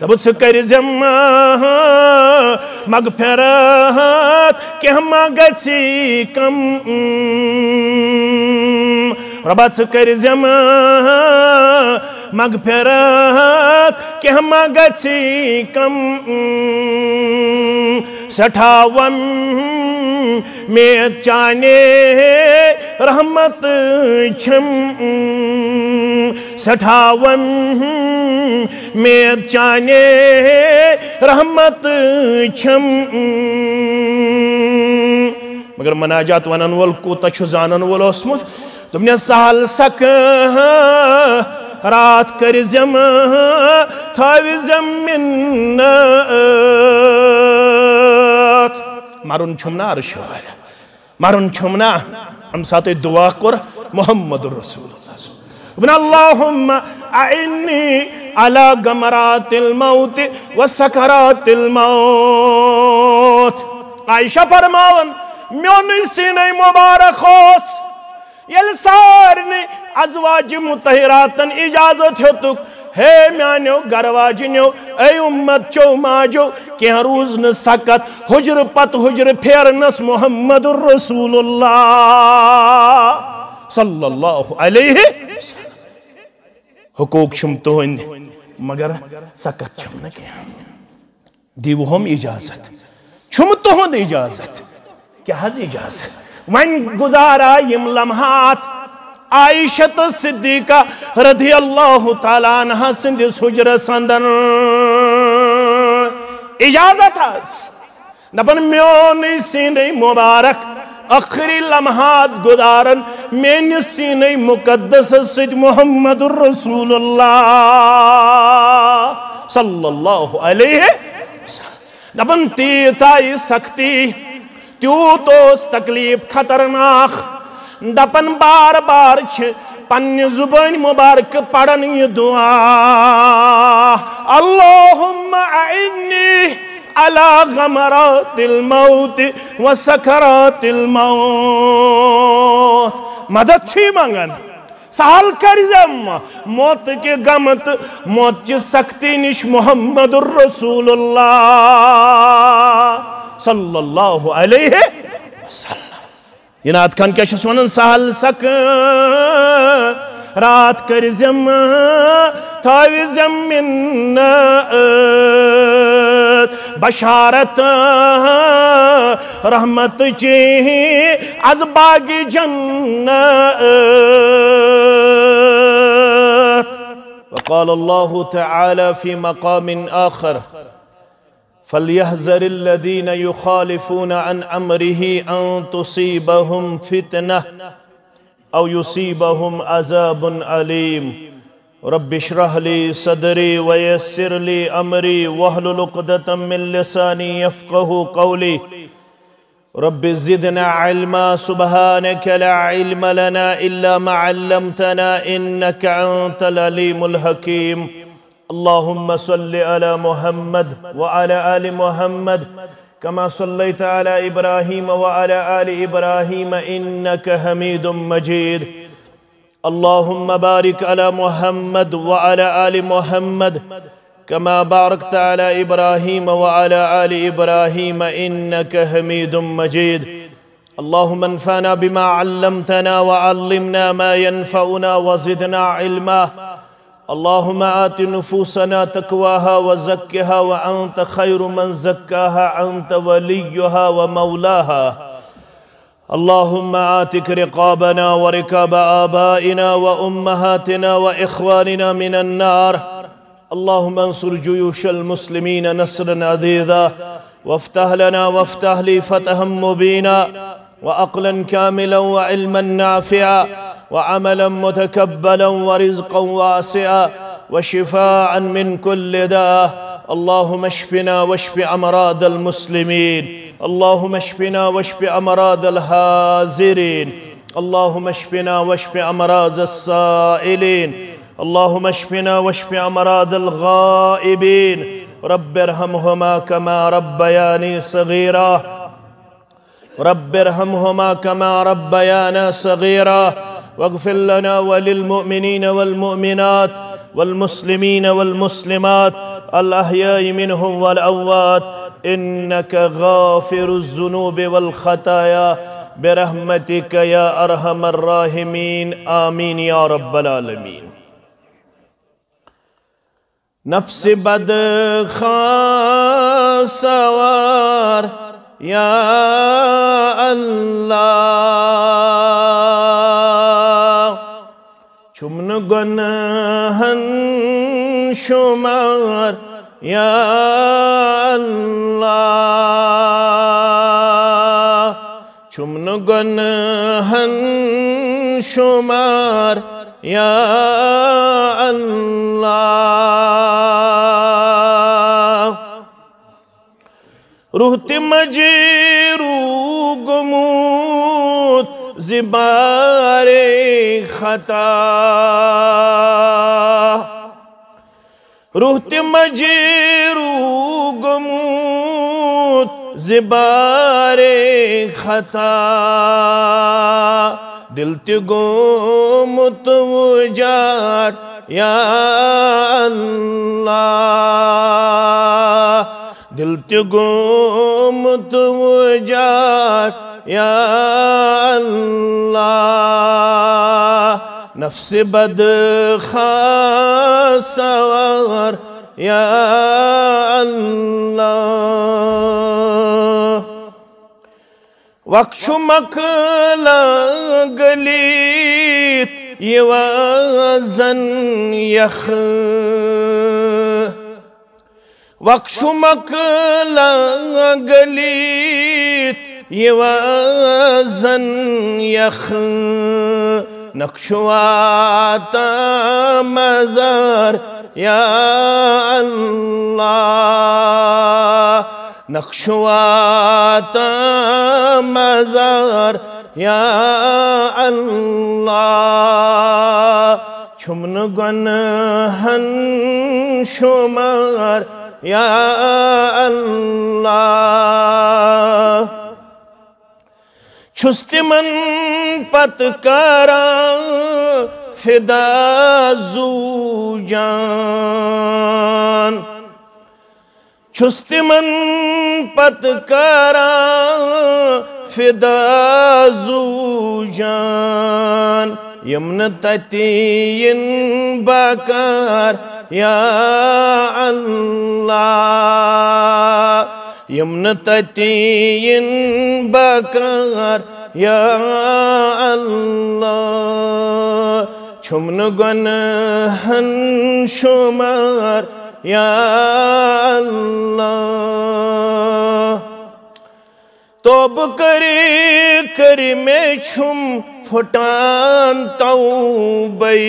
دبت سکر زم مغفرات کہ ما گسی کم ربت سکر زم مغفرات کہ ما گسی کم سٹھاوم میں چانے رحمت چھم سٹھاوم میں چانے رحمت چھم مگر مناجات ونن ول کوتا چھ زانن ول اسمت تم نے سہل سک رات کر زم تھاوی زمینات مرن چھمنا عرش والا مرن چھمنا ہم ساتھ دعا کر محمد رسول اللہ ابن اللہم اعنی علی غمرات الموت و سکرات الموت عائشہ فرماون میون سینہ مبارک ہوس یل سارنی ازواج متحراتن اجازت ہوتک ہے میانیو گرواجنیو اے امت چو ماجو کہ روز ن سکت حجر پت حجر پھیرنس محمد الرسول اللہ صلی اللہ علیہ وسلم حقوق چھم تہند مگر سکت چھم نہ کیا دیو ہم اجازت چھم تہند اجازت کیا حض اجازت وین گزارا یم لمحات عائشہ صدیقہ رضی اللہ تعالیٰ عنہ سندس حجر سندن اجازت ہس دپن میون سینہ مبارک آخری لمحات گزارن مین سینہ مقدس سید محمد الرسول اللہ صلی اللہ علیہ وسلم دپن تیتائی سختی تیوت اس تکلیف خطرناک دپن بار بار پنی زبان مبارک پڑھن یہ دعا اللہم اعنی علی غمرات الموت و سکرات الموت مدد چھی مانگن سہل کرزم موت کے غمت موت چی سختی نش محمد الرسول اللہ صلی اللہ علیہ وسلم یہ نات کھان کیا شخص ونن سہل سک رات کر زم تھاوی زمینات بشارت رحمت چی از باغ جنت وقال اللہ تعالی فی مقام آخر فَلْيَحْذَرِ الَّذِينَ يُخَالِفُونَ عَنْ أَمْرِهِ أَن تُصِيبَهُمْ فِتْنَةٌ أَوْ يُصِيبَهُمْ عَذَابٌ أَلِيمٌ رَبِّ اشْرَحْ لِي صَدْرِي وَيَسِّرْ لِي أَمْرِي وَاحْلُلْ عُقْدَةً مِّن لِّسَانِي يَفْقَهُوا قَوْلِي رَبِّ زِدْنَا عِلْمًا سُبْحَانَكَ لَا عِلْمَ لَنَا إِلَّا مَا عَلَّمْتَنَا إِنَّكَ أَنْتَ الْعَلِيمُ الْحَكِيمُ اللهم صل على محمد وعلى آل محمد كما صليت على إبراهيم وعلى آل إبراهيم إنك حميد مجيد اللهم بارك على محمد وعلى آل محمد كما باركت على إبراهيم وعلى آل إبراهيم إنك حميد مجيد اللهم انفعنا بما علمتنا وعلمنا ما ينفعنا وزدنا علما اللهم آت نفوسنا تقواها وزكها وأنت خير من زكاها أنت وليها ومولاها اللهم آتك رقابنا ورقاب آبائنا وأمهاتنا وإخواننا من النار اللهم انصر جيوش المسلمين نصرا عزيزا وافتح لنا وافتح لي فتحا مبينا وعقلا كاملا وعلما نافعا وعملا متكبلا ورزقا واسعا وشفاء من كل داء اللهم اشفنا واشف أمراض المسلمين اللهم اشفنا واشف أمراض الحاضرين اللهم اشفنا واشف أمراض السائلين اللهم اشفنا واشف أمراض الغائبين رب ارحمهما كما ربياني صغيرا رب ارحمهما كما ربيانا صغيرا واغفر لنا وللمؤمنين والمؤمنات والمسلمين والمسلمات الأحياء منهم والأموات إنك غافر الذنوب والخطايا برحمتك يا أرحم الراحمين آمين يا رب العالمين. نفس بد سوار یا اللہ چمن گناہن شمار یا اللہ چمن گناہن شمار یا اللہ روحت مجرو گموت زبار خطا روحت مجرو گموت زبار خطا دل تی گمت وجار یا اللہ دل تی گمت وجار یا اللہ نفس بد سوار یا اللہ وقش مکلا گلیت یوازن یخ وقش مکلا گلیت یوازن یخ نقشواتا مزار یا اللہ نقشواتا مزار یا اللہ چھمن گنہن شمار یا اللہ چھست من پتکارا فدا زو جان چھست من پتکارا فدا زو جان یمن تتین بکار یا اللہ یمن تتین بکار یا اللہ چھمن گنہن شمار یا اللہ توب کری میں چھم پھٹان توبئی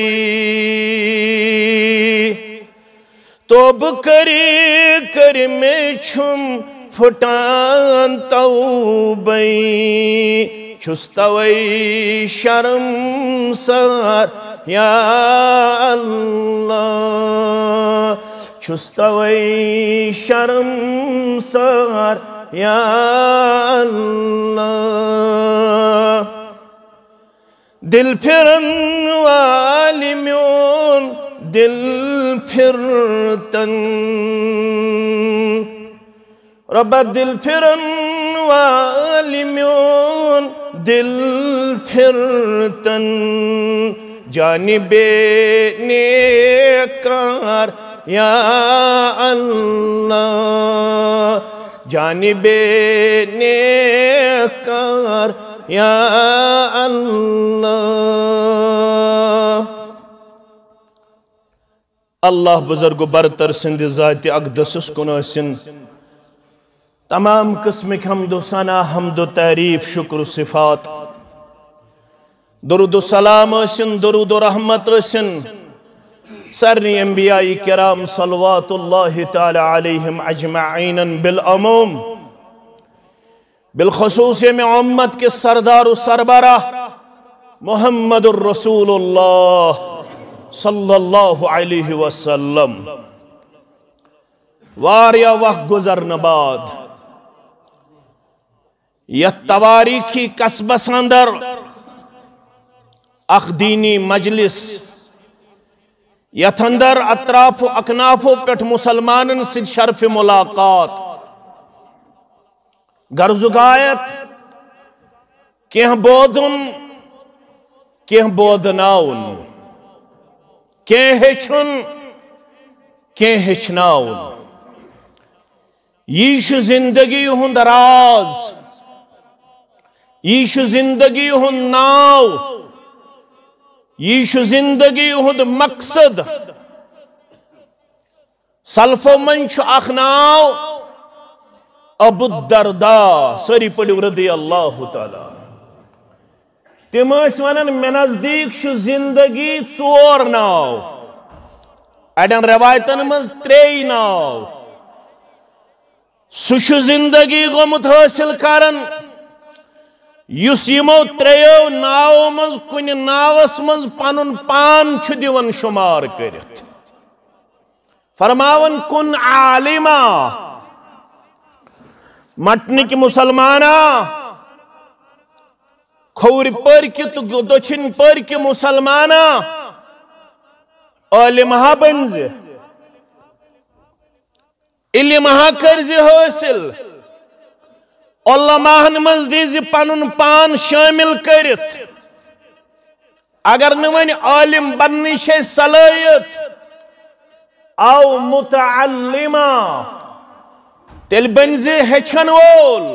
توب کری میں چھم پھٹان توبئی چھستوئی شرم سار یا اللہ چھستوئی شرم سار یا اللہ دل پھرن والی میون دل پھرتن ربا دل پھرن والی میون دل پھرتن جانب نیکار یا اللہ جانب نیکار یا اللہ اللہ بزرگ برتر سند ذات اقدس کن ٲسِن تمام قسمک حمد و ثنا حمد و تعریف شکر و صفات درود و سلام ٲسِن درود و رحمت ٲسِن سارنی انبیاء کرام صلوات اللہ تعالی علیہم اجمعین بالعموم بالخصوص میں امت کے سردار و سربراہ محمد الرسول اللہ صلی اللہ علیہ وسلم واریا وقت گزرن بعد یہ تواریخی قصبس اندر اخ دینی مجلس یتھ اندر اطراف و اکنافو پیٹھ مسلمانن سید شرف ملاقات غرض غایت کینہ بودن کینہ بودناؤن کینہ ہیچھن کینہ ہیچھناؤن یہ زندگی ہند راز یہ زندگی ہند ناو یہ زندگی ہند مقصد سلفو من اخ ناو ابو الدرداء سری پڑھو رضی اللہ تعالی تم ونان مے نزدیک زندگی ژور ناو اڑین روایتن مز ترے ناو سہ زندگی گومت حاصل کرن یس یمو تریو ناو مز کن ناوس مز پنن پان دیون شمار کرت فرماون کن عالما مٹنک مسلمانا کھور پرک تو دچھن پرک مسلمانا عالم ہا بنز علم ہا کرز حاصل علماءن مز دیز پنن پان شامل کرت اگر نون عالم بننش صلاحیت او متعلما تیل بنز ہچن وول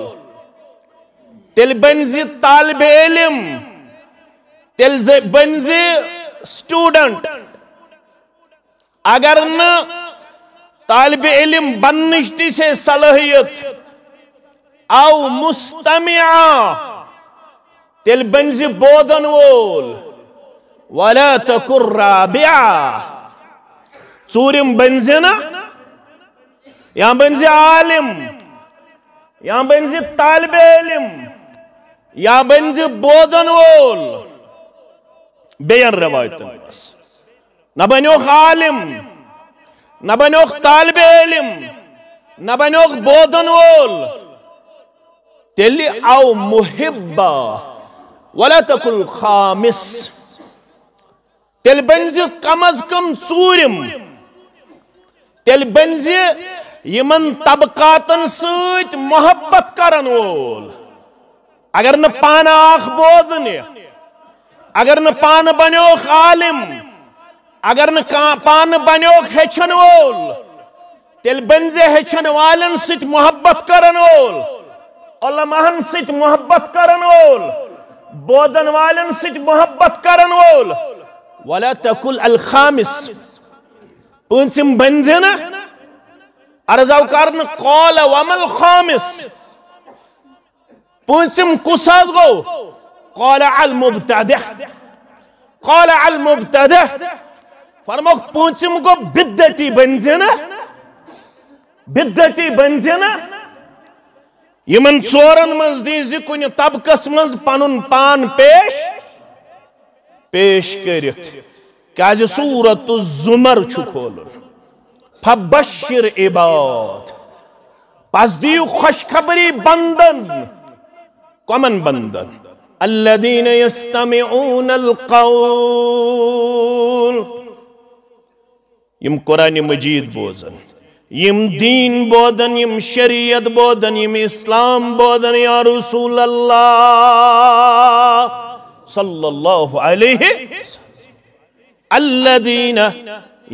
تیل بنز طالب علم تیل بنز سٹوڈنٹ اگر نہ طالب علم بننش تی سے صلاحیت او مستمعا تیل بنز بودن وول ولا تکر رابعا ژورم بنزنا یا بنز عالم یا بنز طالب علم یا بنز بودن وول بیان روایتن بس نہ بنیوخ عالم نہ بنیوخ طالب علم نہ بنیوخ بودن وول تیلی او محبا ولا تکل خامس تیل بنز کم از کم ژورم تیل بنز یمن طبقاتن سیت محبت کرن وول اگر نہ پان آخ بودن اگر نہ پان بنیوخ عالم اگر نہ پان بنیوخ ہچن وول تیل بنز ہچن والن سیت محبت کرن وول علماءن سیت محبت کرن وول بودن والن سیت محبت کرن وول ولا تکل الخامس پونسم بنزنا ارزاو کرن قال وما الخامس پونسم کساز گو قال المبتدع قال المبتدع فرموک پونسم گو بدتی بنزنا بدتی بنزنا یمن ژورن مز دیز کن طبقس مز پنن پان پیش کرت کیاز سورۃ الزمر چھ کھولن فبشر عباد پس دیو خوشخبری بندن کمن بندن الذین یستمعون القول یم قرآن مجید بوزن یم دین بودن یم شریعت بودن یم اسلام بودن یا رسول اللہ صلی اللہ علیہ الذین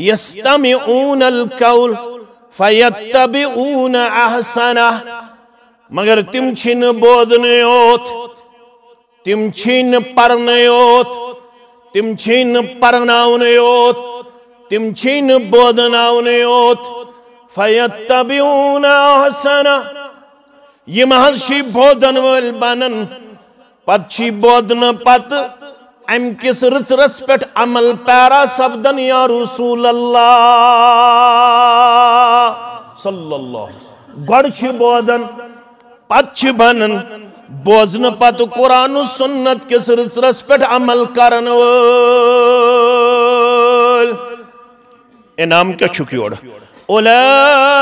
یستمعون القول فیتبعون احسنہ مگر تم چھن بودنیوت تم چھن پرنیوت تم چھن پرناونیوت تم چھن بودناونیوت فیتبعون احسنہ یہ محض شی بودن وال بنن پت چی بودن پت ام کس رس رس پٹ عمل پیرا سبدن یا رسول اللہ صلی اللہ گوڑ چی بودن پت چی بنن بوزن پت قرآن و سنت کس رس رس پٹ عمل کرن وال انام کیا چھکیوڑ اولئیک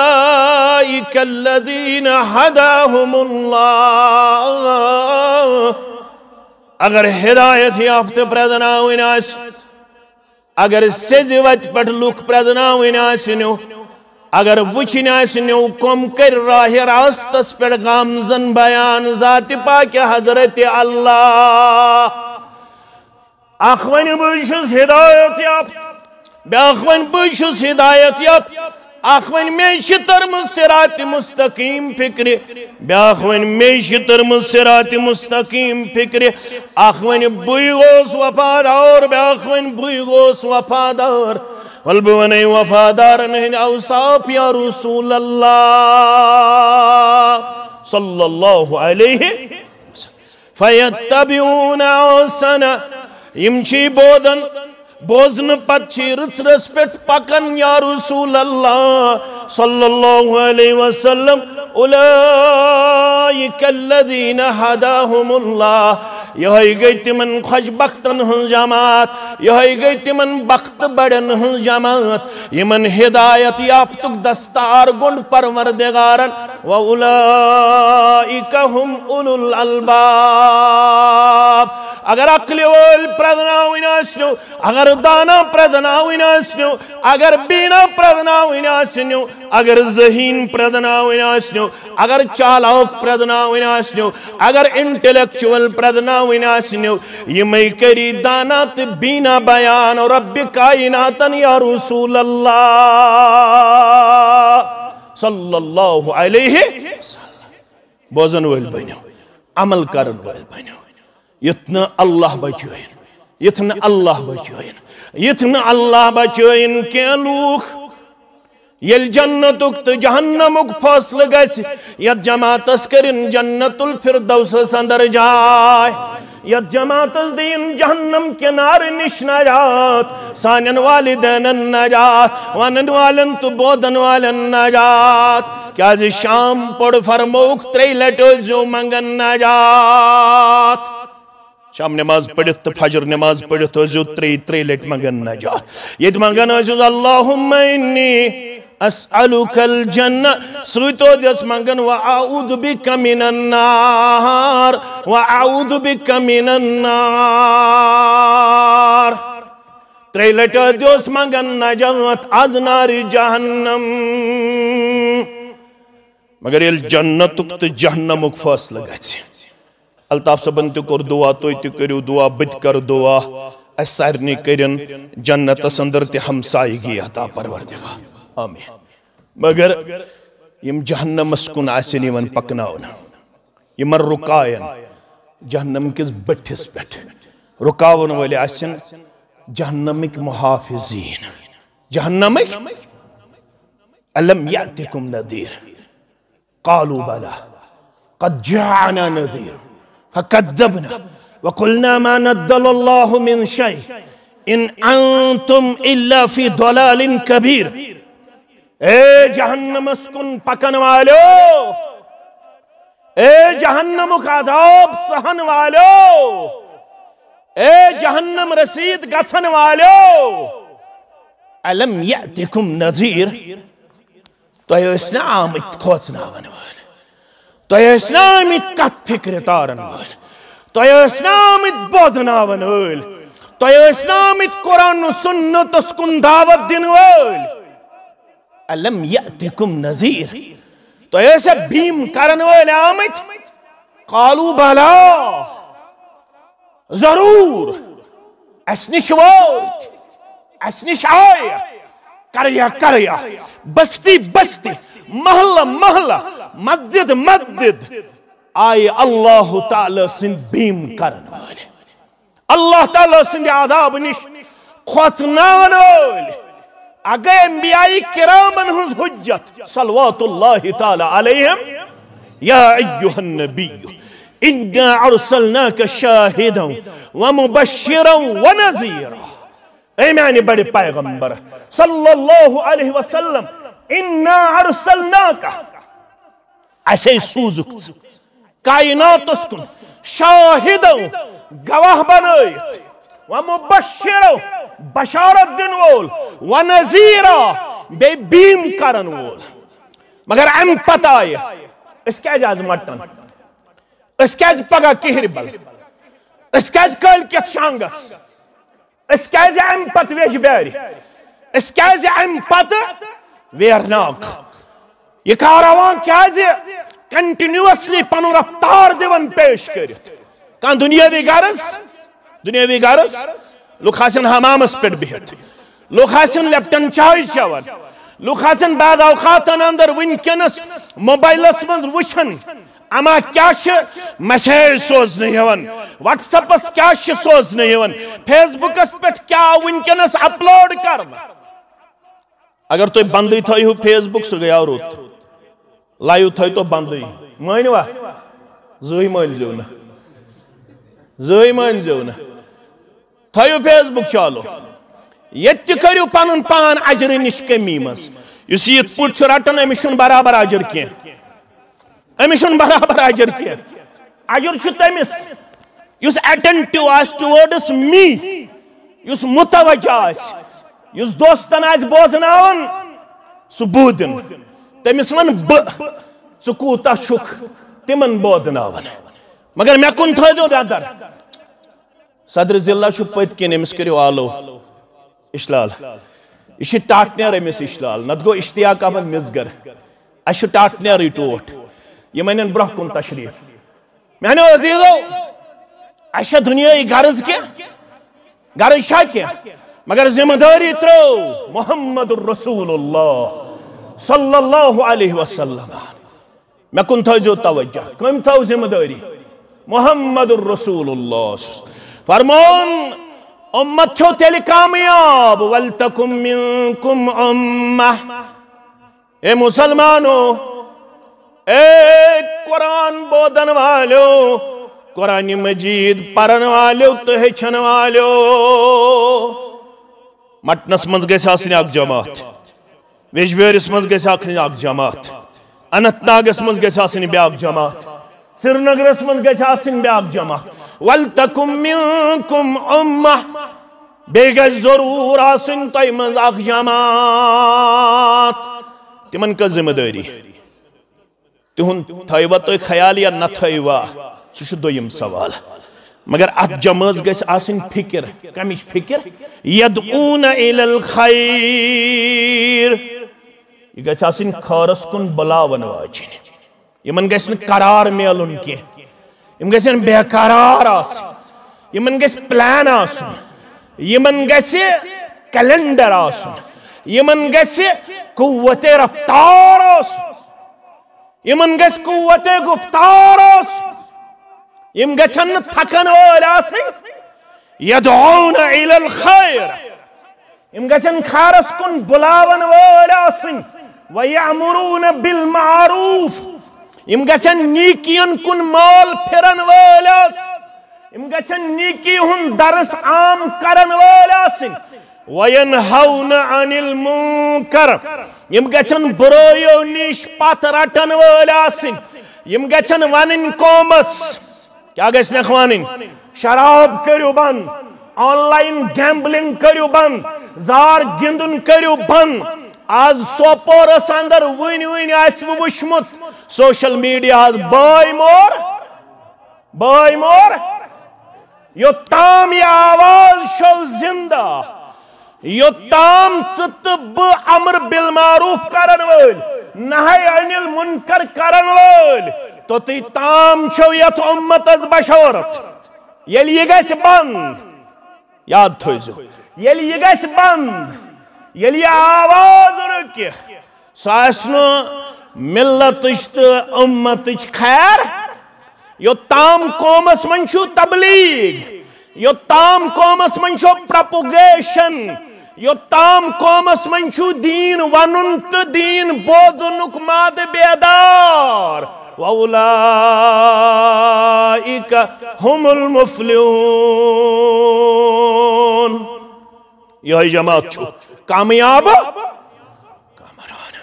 الذین ہداہم اللہ اگر ہدایت یافت پریزناوین آس اگر سیز وت پٹ لوک پردناوین آسنو اگر وچن آسنو کم کر راہ راستس پر غامزن بیان ذات پاک حضرت اللہ اخوان بشس ہدایت یاب بیاخوان بشس ہدایت یاب اخوان میں شترم صراط مستقیم فکر بیاخوان میں شترم صراط مستقیم فکر اخوان بوئی گوس وفادار بیاخوان بوئی گوس وفادار والبونی وفادار نہیں اوصاف یا رسول اللہ صلی اللہ علیہ وسلم فیتبعون احسنا یمچی بودن بوزن پچھی رس رس پٹ پکن یا رسول اللہ صلی اللہ علیہ وسلم اولئک الذین ہداہم اللہ یہی گئی تمن خوش بختن ہن جماعت یہی گئی تمن بخت بڑن ہن جماعت یمن ہدایت یافتک دستار گنڈ پروردگارن وَأُولَئِكَ هُمْ أُولُو الْأَلْبَابِ اگر عقل وول پردناوین آسنو اگر دانا پردناوین آسنو اگر بینا پردناوین آسنو اگر ذہین پردناوین آسنو اگر چالاک پردناوین آسنو اگر انٹلیکچول پردناوین آسنو یہ میں کری دانا تے بینا بیان رب کائناتن یا رسول اللہ صلی اللہ علیہ وسلم بوزن ویل بنیو عمل کرن ویل بنیو یتنا اللہ بچوین یتنا اللہ بچوین یتنا اللہ بچوین کے لوگ یل جنتک تو جہنمک فاصل گیس یت جماعتس کرن جنت الفردوس سندر جائے یت جماعتس دین جہنم کے نار نش نجات سانن والدین نجات وانن والن تو بودن والن نجات کیا زی شام پڑ فرموک تری لٹو جو منگن نجات شام نماز پڑھت تو فجر نماز پڑھت تو جو تری لٹ منگن نجات یہ منگن عزیز اللہم انی اسألوک الجنہ سویتو دیس منگن وَأَعُوذُ بِكَ مِنَ النَّارِ وَأَعُوذُ بِكَ مِنَ النَّارِ تری لٹو دیس منگن نجات از نار جہنم مگر یہ جنتک تو جہنمک فاصلہ گئے الطاف صبن تو کر دعا توی تو کریو دعا بد کر دعا اس سارنی کرن جنت سندر تی ہمسائی گی عطا پروردگار آمین مگر یم جہنم اسکن آسین یمن پکناؤن یمن رکائن جہنم کس بٹھس بیٹھ رکاون والے آسین جہنمک محافظین جہنمک علم یاتکم نذیر قالوا بلا قد جاءنا نذیر فكذبنا وقلنا ما نزل الله من شيء إن أنتم إلا في ضلال كبير اے جہنم اسکن پکن والو اے جہنم عذاب سہن والو اے جہنم رسید گسن والو علم یأتکم نذیر تو اسنا آمد کھوچنا ونوال تو اسنا آمد کت فکر تارن وال تو اسنا آمد بودنا ونوال تو اسنا آمد قرآن و سنت اسکن دعوت دن وال علم یأتکم نذیر تو ایسے بھیم کرن والے آمد قالو بلا ضرور اسنش ووٹ اسنش آیا کریا بستی محلہ مسجد آئے اللہ تعالی سند بھیم کرن والے اللہ تعالی سند عذاب نش خوچناون والے اگر انبیاء کرامن ہنز حجت صلوات اللہ تعالی علیہم یا ایوہ النبی انا ارسلناک شاہدا ومبشرا ونذیرا اے معنی بڑے پیغمبر صلی اللہ علیہ وسلم انا ارسلناک ایسے سوزک کائنات اسکن شاہدا گواہ بنائیت ومبشرا بشارت دن وول ونذیرا بے بیم کرن وول مگر ام پتہ آئے اس کے اجاز مٹن اس کے اج پگا کہر بل اس کے اج کل کت شانگس اس کیازِ ام پت ویج بیاری اس کیازِ ام پت ویرناک یہ کاروان کیازِ کنٹینیوسلی پنن رفتار دیون پیش کرت کان دنیاوی غرض لوگ آسن حمامس پہ بہت لوگ آسن لیپٹن چائے چوان لوگ آسن بعد اوقاتن اندر ونکس موبائلس من وچھن اما کیا میسیج سوزنے یوان واٹس ایپس کیا سوزنے یوان فیس بکس پہ کیا ونکس اپلوڈ کرنا اگر تو بندی تھو فیس بک سہ گیا روت لائیو تھو تو بندی مانوا زی مانزو نا زی مانزو نا تھو فیس بک چالو یہ کرو پن پان اجر نش کمی مز اس یہ پٹ رٹان امس برابر اجر کی امس برابر اجر کی اجر تمس اس اٹینٹو آس ٹورڈس می اس متوجہ آس اس دوستن آس بوزناون سہ بودن تمس ون ژٕ کوٗتاہ چھُکھ تمن بودناون مگر مے کن تھٲیِو نظر صدر ضلع چھُ پٔتۍ کِنۍ أمِس کٔرِو آلو اشلال یہ ٹاٹنیر امس اشلال نت گو اشتیاق احمد مزگر اس ٹاٹنیر ٹوٹ یہ ان برہ کن تشریف میانو عزیزو اس دنیای غرض کی غرض شا کی مگر ذمہ داری ترو محمد الرسول اللہ صلی اللہ علیہ وسلم میں کن تھو توجہ کم تھو ذمہ داری محمد الرسول اللہ فرمان امت چھو تیلی کامیاب وَلْتَكُمْ مِنْكُمْ أُمَّةٌ اے مسلمانو اے قرآن بودن والو قرآن مجید پرن والو تو ہچن والو مٹنس منز گیس آسنی اک جماعت ویجبیرس منز گیس آسنی اک جماعت انت ناگس منز گیس آسنی بیاک جماعت سرنگرس منز گیس آسنی بیاک جماعت وَلْتَكُمْ مِنْكُمْ أُمَّةٌ بیگا ضرور آسن تای منز اک جماعت تمن کا ذمہ داری تہن تھائیوا تو خیال یا نہ تھائیوا سہ دویم سوال مگر ات جماعت گیس آسن فکر کمش فکر یدعون الی الخیر یہ گیس آسن خارس کن بلاون واجن یمن گیس قرار میلن کی یم گیس بے قرار آسن یمن گیس پلان آسن یمن گیس کیلنڈر آسن یمن گیس قوت رفتار آسن یمن گیس قوت گفتار آسن یم گیسن تھکن وول آسن یدعون الی الخیر یم گیسن خارس کن بلاون وول آسن ویعمرون بالمعروف یم گیسن نیکین کن مال پھرن وول آسن یم گژھن نیکی ہن درس عام کرن وول آسن وینہون عن المنکر یم گژھن برائیو نش پت رٹن وول آسن یم گژھن ونن قومس کیا گژھنکھ ونن شراب کریو بند آن لائن گیمبلنگ کریو بند زار گندن کریو بند آز سوپورس اندر ون آسو وچھمت سوشل میڈیا بائی مور یوتام یہ آواز شو زندہ یوتام ژٕ بہ امر بالمعروف کرن وول نہی عن المنکر کرن وول توتی تام چھو یت امتس بشورت یل یہ گژھِ بند یاد تھٲیزو یل یہ گژھِ بند یل یہ آواز رُکہِ سُہ آسہِ نہٕ ملتٕچ تہٕ اُمتٕچ خیر یوتام قومس من چھو تبلیغ یوتام قومس من چھو پروپگیشن یوتام قومس من چھو دین ونن تو دین بودنک ماد بیدار وَأُولَئِكَ هُمُ الْمُفْلِحُونَ یہ جماعت چھو کامیاب کامران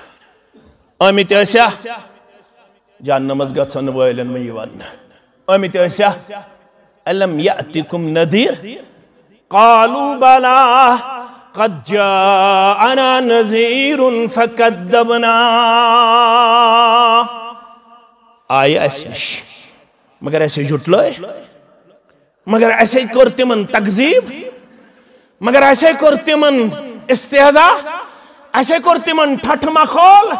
آمت ایسا جہنمس گژھن والن میں یہ ون آمت ایسا أَلَمْ يَأْتِكُمْ نَذِيرٌ قَالُوا بَلَى قَدْ جَاءَنَا نَذِيرٌ فَكَذَّبْنَا آئے ایسے مگر ایسے جھٹ لائے مگر ایسے کر تمن تکذیب مگر ایسے کر تمن استہزاء ایسے کر تمن ٹھٹھ مخول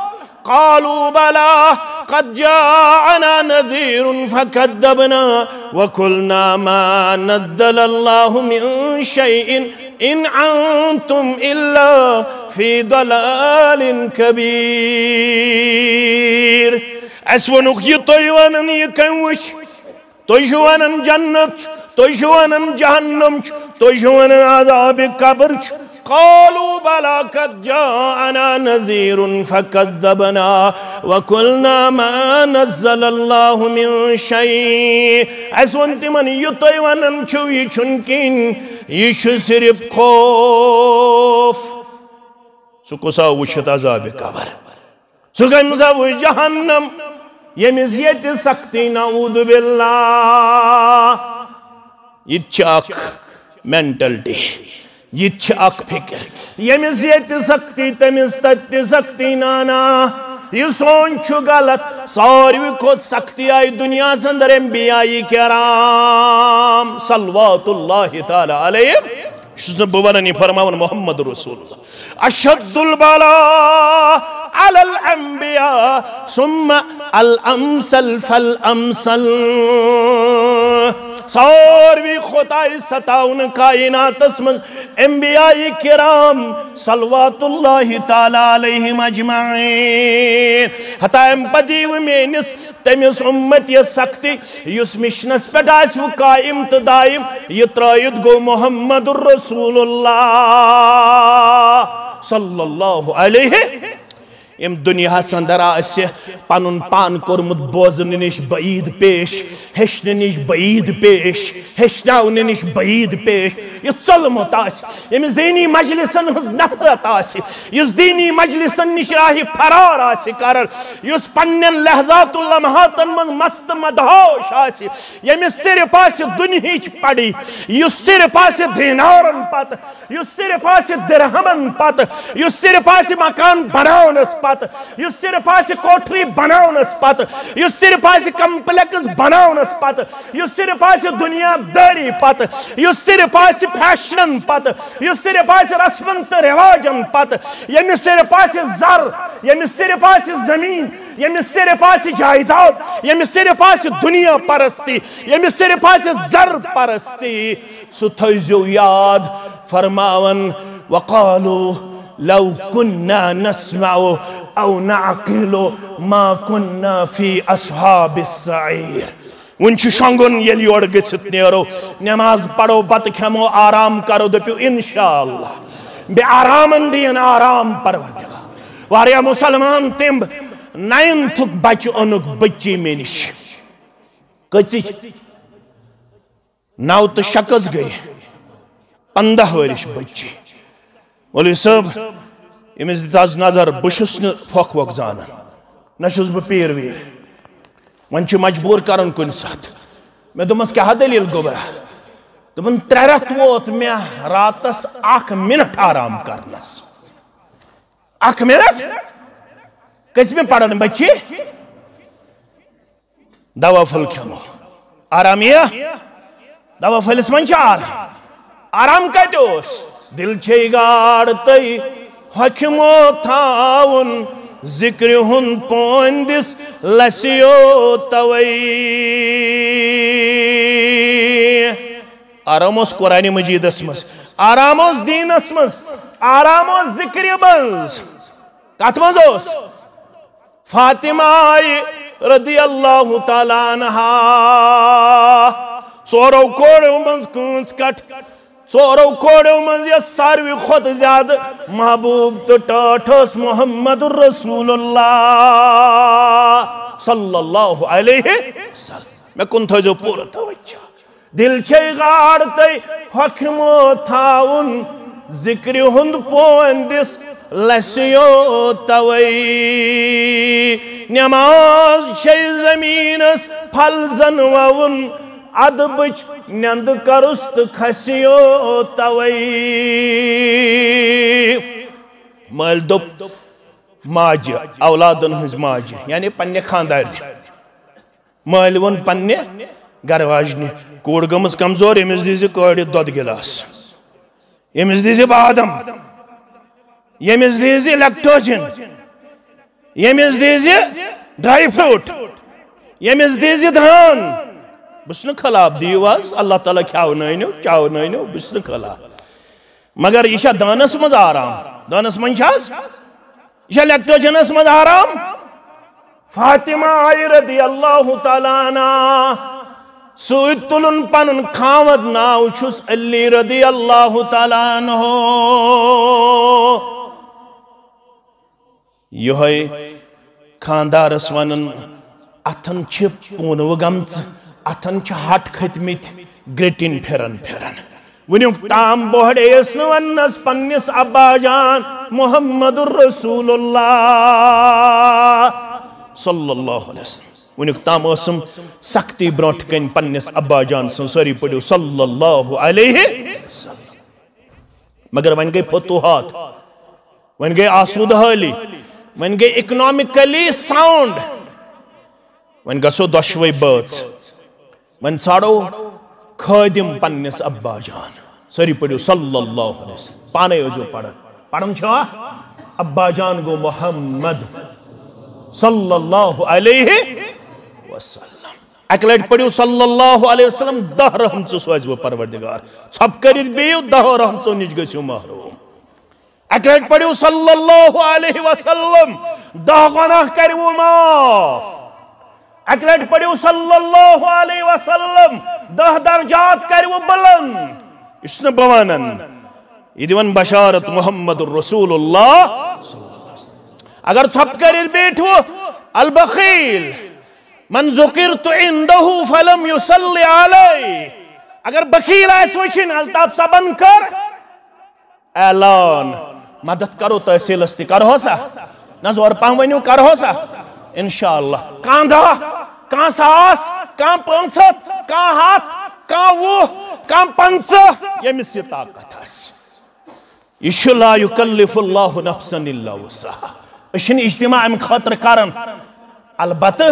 قالوا بلا قد جاءنا نذير فكذبنا وقلنا ما نزل الله من شيء إن أنتم إلا في ضلال كبير أسونك يطيوانا يكوش تجوانا جنة تجوانا جهنم تجوانا عذاب قبر قالوا بلا قد جاءنا نذير فكذبنا وقلنا ما نزل الله من شيء اسونت من يطيوانا شو يشنكين يشو صرف خوف سكسا وشت عذاب قبر سكسا وش جهنم يمزيت سكتي نعوذ بالله يتشاك mentality یہ اک فکر یمس یہ سختی تمس تت سختی نانا یہ سون غلط ساروی کھت سختی آئی دنیا اندر انبیاء کرام صلوات اللہ تعالی علیہ بوانانی فرماون محمد رسول اللہ اشد البلاء على الانبیاء ثم الامثل فالامثل ساروی خطائی ستاون کائنات اسمن انبیاء کرام صلوات اللہ تعالی علیہم اجمعین حتی امپدیو مینس تمیس امت یہ سکتی یس مشنس پر آسو قائم تدائم یہ ترائید گو محمد الرسول اللہ صلی اللہ علیہ ام دنیا سندر آسے پانن پان کرمت بوزن نش بعید پیش ہشن نش بعید پیش ہشناون نش بعید پیش یہ ظلمت آس یمس دینی مجلسن ہز نفرت آس یس دینی مجلسن نش راہی فرار آس کرر یس پنن لحظات اللمحاتن من مست مدہوش آس یمس صرف آس دنہیچ پڑی یس صرف آس دینارن پت یس صرف آس درہمن پت یس صرف آس مکان بناونس پت یس صرف آس کوٹری بناونس پت یس صرف آس کمپلیکس بناونس پت یس صرف آس دنیا داری پت یس صرف آس فیشن پت یس صرف آس رسمن تو رواجن پت یمس صرف آس زر یمس صرف آس زمین یمس صرف آس جائیداد یمس صرف آس دنیا پرستی یمس صرف آس زر پرستی سو تھیزو یاد فرماون وقالو لو كنا نسمع او نعقل ما كنا في اصحاب السعير ونچ شنگن یل یور گژھت نیرو نماز پڑھو بت کھمو آرام کرو دپیو انشاءاللہ بے آرامن دین آرام پروردگار واریا مسلمان تم 9th بچ اونک بچی میں نش کچ 9 تو شکس گئی 15 ورش بچی مولوی صاحب امس داز نظر بشس پھوک وک زانا نشس بہ پیر ویر ون مجبور کرن کن سات میں دمس کیا دلیل گوبرا دپن 3 رت ووت میں راتس 1 منٹ آرام کرنس 1 منٹ کس میں پڑھن بچی دوا پھل کھمو آرام یہ دوا پھلس من آرام کتہ اس دل چھے گاڑ تئی حکمو تھاون ذکر ہن پوندس لسیو توئی آرام اس قرآن مجید اسمس آرام اس دین اسمس آرام اس ذکر بنز کات منزوس فاطمہ رضی اللہ تعالیٰ عنہا سورو کوڑو منز کنس کٹ ژورو کوڑو منز یہ ساروی خود زیادہ محبوب تو ٹاٹھس محمد الرسول اللہ صلی اللہ علیہ وسلم میں کن تھا جو پورا توجہ دل چھے غار تی حکمو تھاون ذکر ہند پوندس لسیو توئی نماز چھے زمینس پھل زنوون ادبچ نند کرست کھسیو توئی مال دب ماج اولادن ہز ماج یعنی پننے خاندار مال ون پننے گرواجنی کوڑ گمس کمزور امز دیزی کوڑی دود گلاس یمس دیزِ بادم، یمس دیزِ لیکٹوجن، یمس دیزِ ڈرائی فروٹ، یمس دیزِ دھان. بس نہ خلاف دیو حظ اللہ تعالیٰ کھیاونٲیِو چاونٲیِو بس نہ خلاف، مگر یہ دانس مز آرام، دانس من حظ یہ لیکٹوجنس مز آرام. فاطمہ آئی رضی اللہ تعالیٰ عنہ سوید تلن پنن خاوند ناو چھس علی رضی اللہ تعالیٰ عنہ. یہ خاندارس ونن اتن چھ پونو گمچ، اتن چھ ہٹ کھتمت گرٹن پھرن پھرن. ونیک تام بوڑیس ونس پنس ابا جان محمد الرسول اللہ صلی اللہ علیہ وسلم. ونیک تام اسم سختی برونٹ کن پنس ابا جان سن سری پڑھو صلی اللہ علیہ وسلم. مگر ون گئی فتوحات، ون گئی آسود حالی، ون گئی اکنامکلی ساؤنڈ، ون گسو دشوئی بٲژ. ون ژھانڈو خادم پنس ابا جان سری پڑھو صلی اللہ علیہ وسلم. پانے ہو جو پڑھن چھوا ابا جان گو محمد صلی اللہ علیہ وسلم. اک لٹ پڑھو صلی اللہ علیہ وسلم 10 رحمت سوز وہ پروردگار ژھپ کرت بیو 10 رحمتو نش گژھو محروم. اک لٹ پڑھو صلی اللہ علیہ وسلم 10 گناہ کرو معاف. اک لٹ پڑھو صلی اللہ علیہ وسلم 10 درجات کرو بلند. اس نے بوانن یہ دیون بشارت محمد الرسول اللہ. اگر ژھپ کرت بیٹھو البخیل من ذکرت عنده فلم يصلي علی. اگر بخیل آئیس وچھن الطاف صبن کر اعلان مدد کرو تحصیل استی کرو سا نظور پہنونیو کرو سا انشاءاللہ. کان دہ کان ساس کان 500 کان ہاتھ کان 20 کان 50 یمس یہ طاقت اس. یہ لا یکلف اللہ نفسا الا وسعها. اشن اجتماع ام خاطر کرن البتہ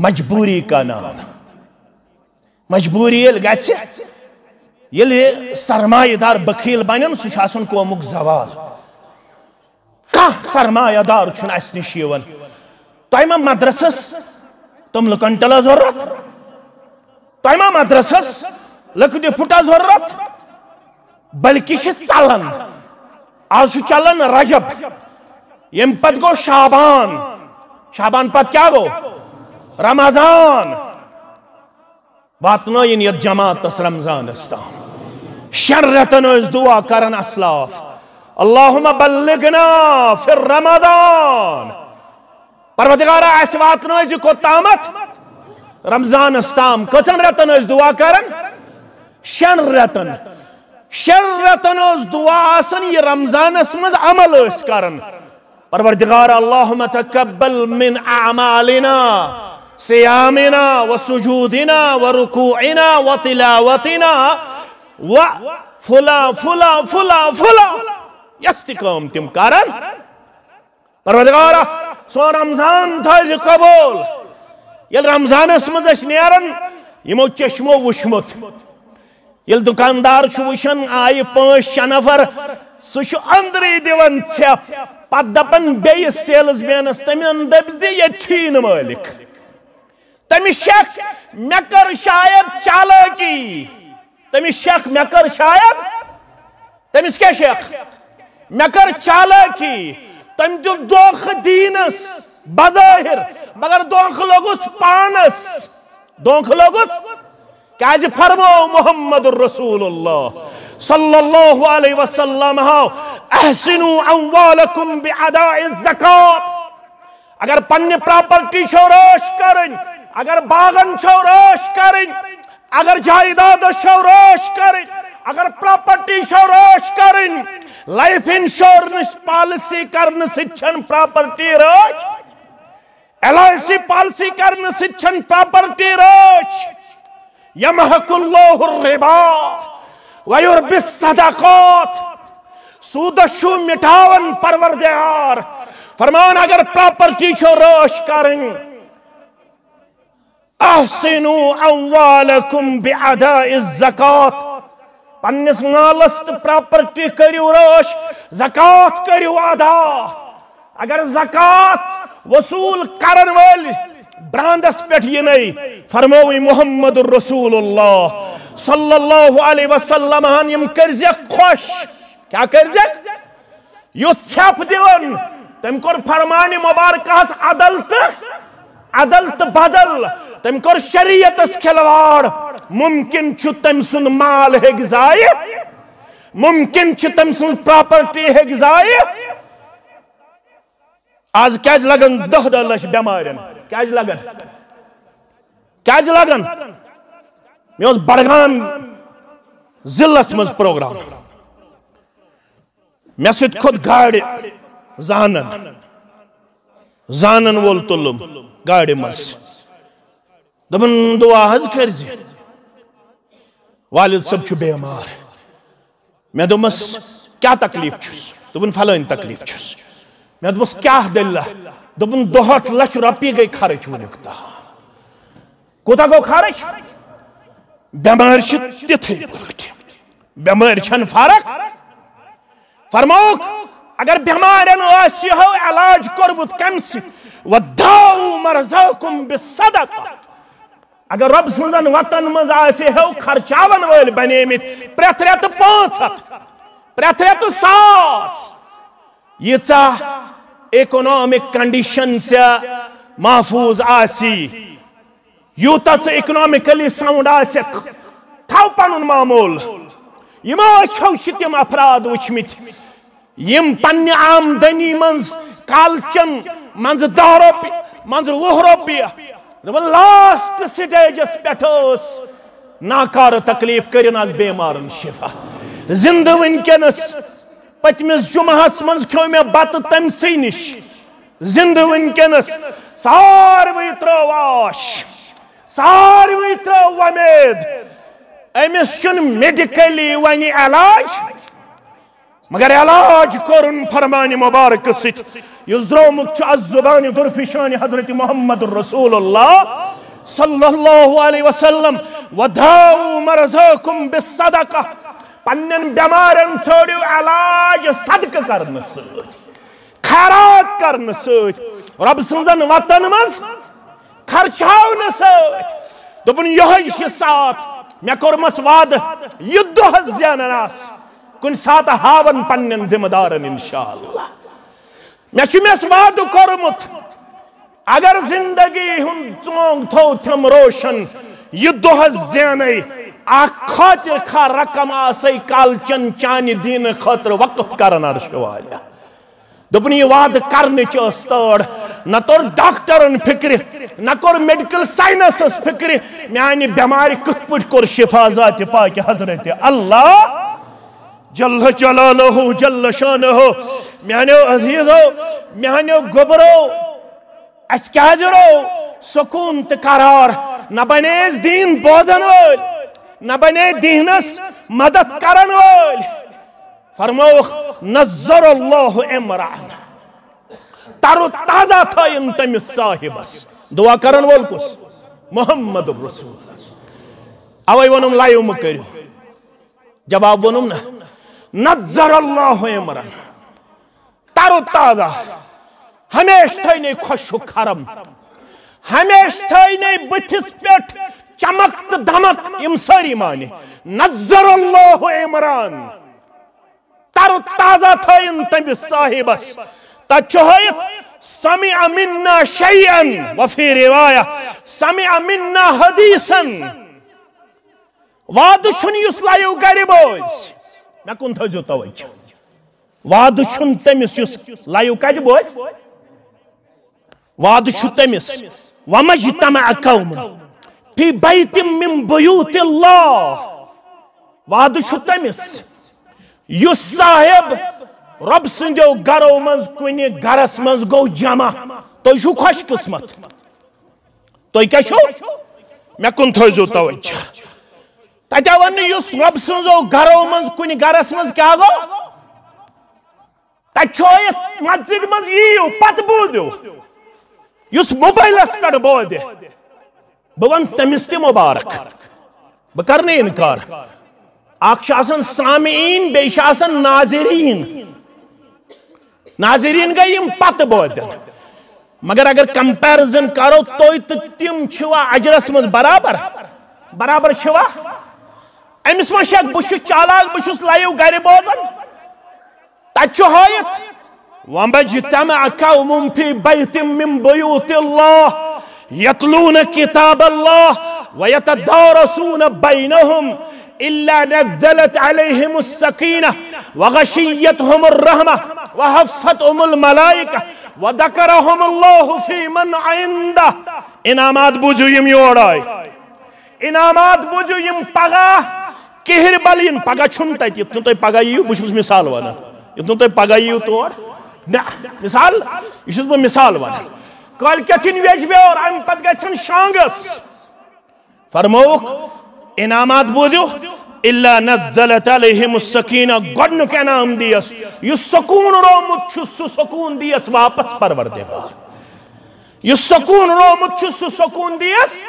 مجبوری کا نام. مجبوری یل گژھِ یل سرمایہ دار بخیل بنن سہ آسن قومک زوال. کانٛہہ سرمایہ دار چھُنہٕ اسہِ نِش یِوان. تۄہہِ ما مدرسس تم لُکن ٹلا ضرورت؟ تۄہہِ ما مدرسس لکڑِ پھٹا ضرورت؟ بلکہ چھِ ژلان. آز چھُ چلان رجب، یم پت گو شابان، شابان پت کیا گو رمضان. واتنٲیِن یتھ جماعتس رمضانس تام. 6 رٮ۪تن ٲسۍ دعا کران اسلاف اللہم بلغنا فی رمضان. پروردگارا اس واتنٲیزِ کوٚتامتھ رمضانس تام. کٔژن رٮ۪تن ٲسۍ دعا کران؟ 6 رٮ۪تن. 6 رٮ۪تن ٲس دعا آسان. یہ رمضانس منٛز عمل ٲسۍ کران. پروردگارا اللہم تقبل من اعمالنا صیامنا وسجودنا ورکوعنا وتلاوتنا وفلا فلا فلا فلا. یستقام تم کرن. پروردگارا سو رمضان تھٲیزِ قبول. یل رمضانس منٛز ٲسۍ نیران یمو چشمو وٕچھمُت. یل دکاندار چھُ وٕچھان آیہِ 5-6 نفر سُہ چھُ أنٛدرٕے دِوان ژھٮ۪پ. پتہٕ دپان بیٚیِس سیلٕز مینس تٔمۍ دٔپۍ دِ ییٚتہِ چھُیی نہٕ مٲلِک. تٔمِس شک مےٚ کٔر شاید چالٲکی. تٔمِس شک مےٚ کٔر شاید تٔمِس کیٛاہ شک مےٚ کٔر چالٲکی. تٔمۍ دیُت دھوکہٕ دیٖنس بظٲہِر مگر دھوکہٕ لوٚگُس پانس. دھوکہٕ لوٚگُس کیٛازِ فرمو محمد الرسول اللہ صلی اللہ علیہ وسلم احسنوا اموالکم باداء الزکات. اگر پننہِ پراپرٹی چھو رٲچھ کرٕنۍ، اگر باغن چھو رٲچھ کرٕنۍ، اگر جائیدادس چھو رٲچھ کرٕنۍ، اگر پراپرٹی چھو رٲچھ کرٕنۍ، لائف انشورنس پالسی کرنہٕ سۭتۍ چھنہٕ پراپرٹی رٲچھ. LIC پالسی کرنہٕ سۭتۍ چھنہٕ پراپرٹی رٲچھ. یمحق اللہ الربا ویربی الصدقات. سودس چھُ مٹاون پروردگار. فرمان اگر پراپرٹی چھو رٲچھ کرٕنۍ احسنوا اموالکم باداء الزکات. پنس مالس تو پراپرٹی کریو روش زکات کریو ادا اگر زکات وصول کرن وال براندس پیٹھ یہ نہیں فرموی محمد الرسول اللہ صلی اللہ علیہ وسلم یم کرزی خوش کیا کرزی یو چھپ دیون تم کور فرمان مبارکہ عدل تو بدل تم کور شریعت اس کھلواڑ ممکن چھ تم سن مال ہے گزائے ممکن چھ تم سن پراپرٹی ہے گزائے آج کیاز لگن 10 لچھ بیمارن کیاز لگن میں اس بڑگام ضلعس مز پروگرام میں سیت خود گاڑی زانن وول تلم گاڑی مز دبن دعا حض کرزی والد صاحب چھو بیمار میں دمس کیا تکلیف چھس دبن فلان تکلیف چھس میں دمس کیا دلہ دبن 2 لچھ روپیے گئی خرچ ونکتا کوتا گو خرچ بیمار چھ تتھے پٲٹھۍ بیمار چھن فرق فرموک اگر بیمارن آسی ہو علاج کربت کم سی وداؤ مرضاکم بالصدقہ اگر رب سنزن وطن مز آسی ہو خرچاون وال بنیمت پریت ریت 500 پریت ریت 100 یہ چاہ اکنامک کنڈیشن سے محفوظ آسی یوتا سے اکنامکلی ساؤنڈ آسی تھاو پنن معمول یہ چھو شتیم افراد وچمت یم پنی آمدنی منز کالچن منز 10 روپیہ منز 20 روپیہ لاسٹ سٹیجس پیٹھوس ناکار تکلیف کرن از بیمارن شفا زندہ ونکنس پتمس جمعہس منز کھو میں بت تمسی نش زندہ ونکنس ساروی ترو واش ساروی ترو ومید امس چن میڈیکلی ونی علاج مگر علاج کرن فرمان مبارک ست یس درومک از زبان درفشان حضرت محمد الرسول اللہ صلی اللہ علیہ وسلم وداؤ مرضاکم بالصدقہ پنن بیمارن چھوڑیو علاج صدقہ کرن سۭتۍ خیرات کرن سۭتۍ رب سنزن وطن مز خرچاون سۭتۍ دوپن یہی ساتھ مے کورمس وعدہ یہ دۄہ زینن آس کن سات ہاون پنن ذمہ دارن انشاءاللہ میں چھمس وعدہ کورمت اگر زندگی ہن چونگ تھو تھم روشن یہ دۄہ زینئی خاطر خا رقم آسی کالچن چانی دین خاطر وقف کرن عرش والیہ دوپن یہ وعدہ کرنے چاس تڑ نہ تور ڈاکٹرن فکر نہ کور میڈیکل سائنسس فکر میانی بیماری کت پٹ کور شفا ذات پاک حضرت اللہ جل جلالہ جل شانہ میانیو عزیزو میانیو گبرو اس کیا جرو سکون تقرار نہ بنیز دین بوزن وال نہ بنے دینس مدد کرن وال فرموخ نظر اللہ عمران تارو تازہ تھا تمس صاحبس دعا کرن وال کس محمد الرسول اوے ونم لائیو مکریو جواب ونم نا نظر اللہ عمران تارو تازہ ہمیش تھائنے خوشو خرم ہمیش تھائنے بتھس پیٹ چمک دمک ام ساری مانے نظر اللہ عمران تارو تازہ تھائن تمس صاحبس تا چوہیت سمع منا شیئن وفی روایہ سمع منا حدیثن وعد چھن یس لائیو گری بوز میں کن تھا جو توجہ وعد چھن تمس یس لائیو کج بوز وعد چھن تمس ومجتمع قوم فی بیت من بیوت اللہ وعد چھن تمس یس صاحب رب سندیو گرو منز کنی گرس منز گو جمع تو شو خوش قسمت تو کیا شو میں کن تھا جو توجہ تجا ون یس رب سنزو گرو منز کنی گرس منز کیا گو تچویت مسجد منز یو پت بودیو یس موبائل اس پر بودے بوان تمستی مبارک بکرنے انکار اخ آسان سامعین بیش آسان ناظرین ناظرین گئی یم پت بودن مگر اگر کمپیرزن کرو تو تم چھوا اجرس من برابر چھوا امس ما شک بہ چالاک بہ لائیو گھر بوزان تتہ ہائت وَمَجْتَمَعَ قَوْمٌ فِي بَيْتٍ مِّن بُيُوتِ اللَّهِ يَتْلُونَ كِتَابَ اللَّهِ وَيَتَدَارَسُونَ بَيْنَهُمْ إِلَّا نَزَّلَتْ عَلَيْهِمُ السَّكِينَةُ وَغَشِيَّتْهُمُ الرَّحْمَةُ وَحَفَّتْهُمُ الْمَلَائِكَةُ وَذَكَرَهُمُ اللَّهُ فِي مَنْ عِندَهُ انعامات بوجھو یم یور آئی انعامات بوجھو یم پگا کہر بلین پگا چھنتا ہے اتنو تو پگا یو بشوز مثال وانا اتنو تو پگا یو طور نا مثال یہ بہ مثال ونان کال کتن ویج بیور ام پت گھن شانگس فرموک انعامات بوزو الا نزلت علیہم السکینہ گڈنک انعام دیس یہ سکون رومت سہ سکون دیس واپس پروردگار یہ سکون رومت سہ سکون دیس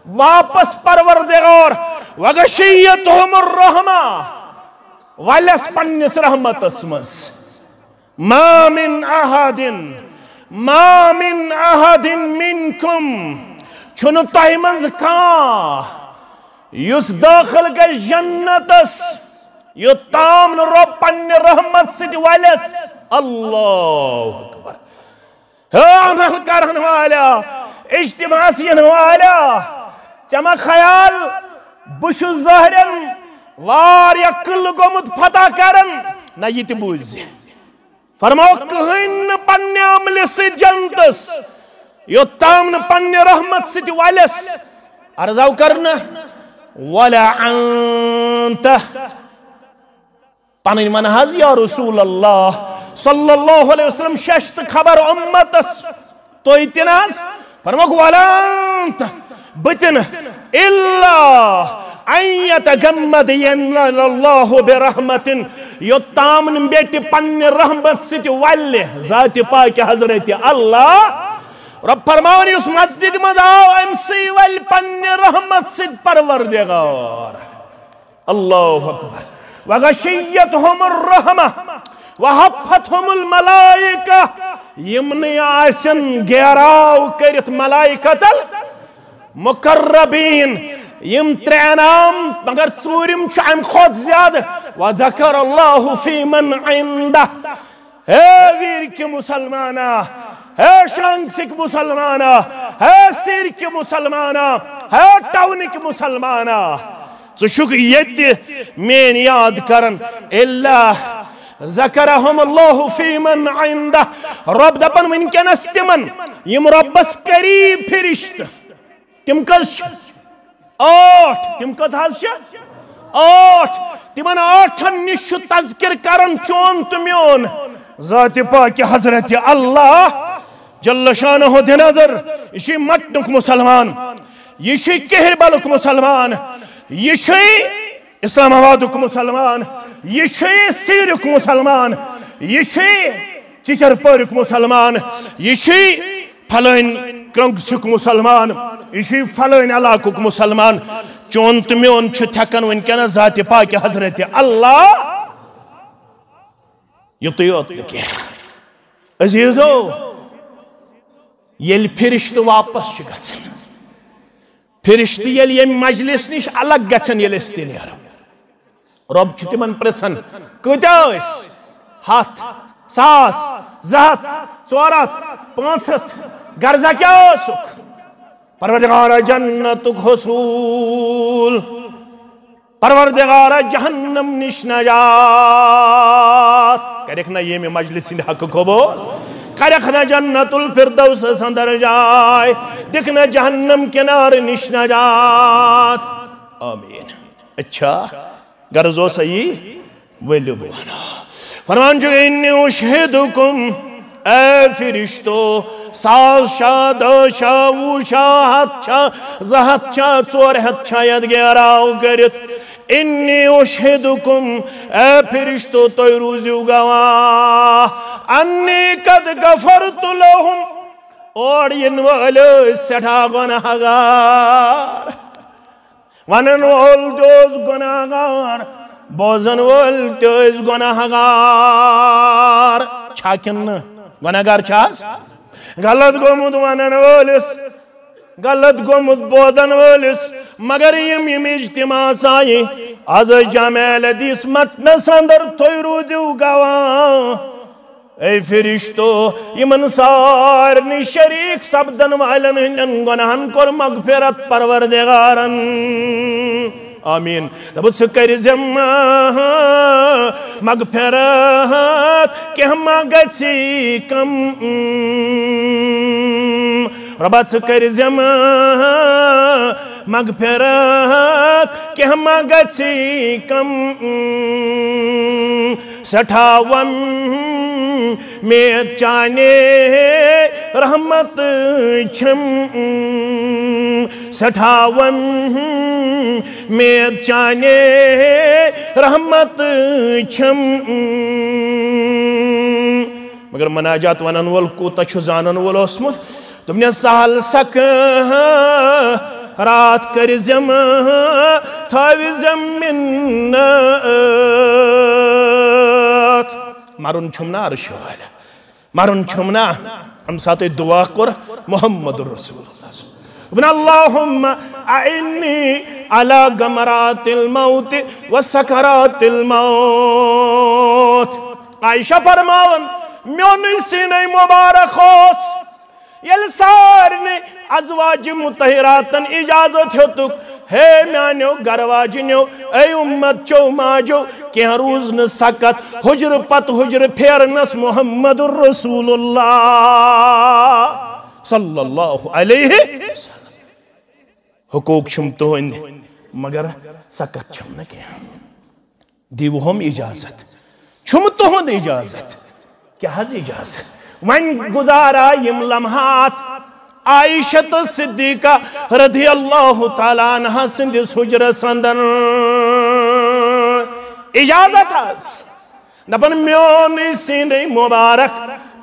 واپس پروردگار وغشیتہم الرحمہ ولس پنس رحمت اسمس ما من احد منکم چھنو تہ منز کان یس داخل گئی جنتس یوتام نہ رب پنہ رحمت سۭتۍ ولس اللہ اکبر عمل کرن والا اجتماع ین والا چما خیال بہ چھُس ظاہرن واریاہ قلعہ گومت فتح کرن نہ یہ تہ بوٗزِ فرماو کہن پنہ عمل سے جنتس یوتام نہ پنہ رحمت سے ولس عرضاو کرنا ولا انت پنن من حض یا رسول اللہ صلی اللہ علیہ وسلم ششت خبر امتس تو اتناز فرماو ولا انت بتن الا ان يتغمدن الله برحمت یوتام بیت پن رحمت ست ول ذات پاک حضرت اللہ رب فرماون اس مسجد مز آو ام سی ول پن رحمت ست پروردگار اللہ اکبر وغشیتہم الرحمہ وحفتہم الملائکہ یمنی آسن گیراو کرت ملائکتل مقربین یم ترینام مگر ژوٗرِم چھُ امہِ کھۄتہٕ زیادٕ وذکر اللہ فی من عندہ ہے ویر کے مسلمانہ ہے شنگ سکھ مسلمانہ ہے سیر کے مسلمانہ ہے ٹاؤن کے مسلمانہ ژٕ چھُکھ ییٚتہِ میٛٲنۍ یاد کران اللہ ذکرہم اللہ فی من عندہ رب دپان ونکیٚنس تِمن یم ربس قریب فرشتہٕ تم کس تم کس تمن آٹھن نش تذکر کرن چون تو میون ذات پاک حضرت اللہ جل شانہ دِ نظر یہ مٹنک مسلمان یہ کہر بلک مسلمان یہ اسلام آبادک مسلمان یہ سیرک مسلمان یہ چچر پورک مسلمان یہ پھلٲنۍ کرنگسک مسلمان یہ فلٲنۍ علاقک مسلمان چون تو میون چھ تھکن ونکیٚنس ذات پاک حضرت اللہ یوت یوت کینٛہہ عزیزو ییٚلہِ فرشتہٕ واپس چھ گژھان فرشتہٕ ییٚلہِ ییٚمہِ مجلس نش الگ گژھن ییٚلہِ أسۍ تہِ نیرو رب چھ تمن پرژھان کۭتیاہ ٲسۍ 100 1000 200 400 500 غرضہ کیا ٲسُکھ پروردگار جنتک حصول پروردگار جہنم نش نجات کرک نا یہ مجلس حق قبول کرک نا جنت الفردوس اندر جائے دکھنا جہنم کنار نش نجات آمین اچھا غرض ہو صحیح ویلیو بوانا فرمان جو انی اشہدکم اے فرشتو 100 شا 2 شا 20 شا 100 شا 200 شا 400 شا ید گیراو کرت انی اشہدکم اے فرشتو تو روزیو گواہ انی قد غفرت لهم اور ین والے سٹھا گناہگار ونن وول تیوز گناہگار بوزن وول تیوز گناہگار چھاکن گناہگار چھاس غلط گومد ونن وولس غلط گومد بوزن وولس مگر یم اجتماع سائی آز جامع حدیث متنس اندر توی رودیو گواہ اے فرشتو یمن سارنی شریک سبدن والن ہنن گناہن کور مغفرت پروردگارن آمین رب سکر زم مغفرت کہ ہم گسی کم رب سکر زم مغفرت کہ ہم گسی کم سٹھاون میں چانے رحمت چھم سٹھاون میں چانے رحمت چھم مگر مناجات ونن وول کوتا چھو زانن وول اسمت تم نے سہل سک رات کر زم تھاوی زمینات مارون چھمنا عرش والا مارون چھمنا ہم ساتھ دعا کر محمد رسول اللہ ابن اللہم اعنی علی غمرات الموت و سکرات الموت عائشہ فرماون میون سینہ مبارک خوص یل سارنی ازواج متحراتن اجازت ہوتک ہے میانیو گرواجنیو اے امت چو ماجو کہ روز نسکت حجر پت حجر پھیرنس محمد الرسول اللہ صلی اللہ علیہ وسلم حقوق چھم تہند مگر سکت چھم نہ کیا دیو ہم اجازت چھم تہند اجازت کیا حض اجازت ون گزارا یم لمحات عائشہ صدیقہ رضی اللہ تعالیٰ عنہ سندس حجرس اندر اجازت اس دپن میون سینہ مبارک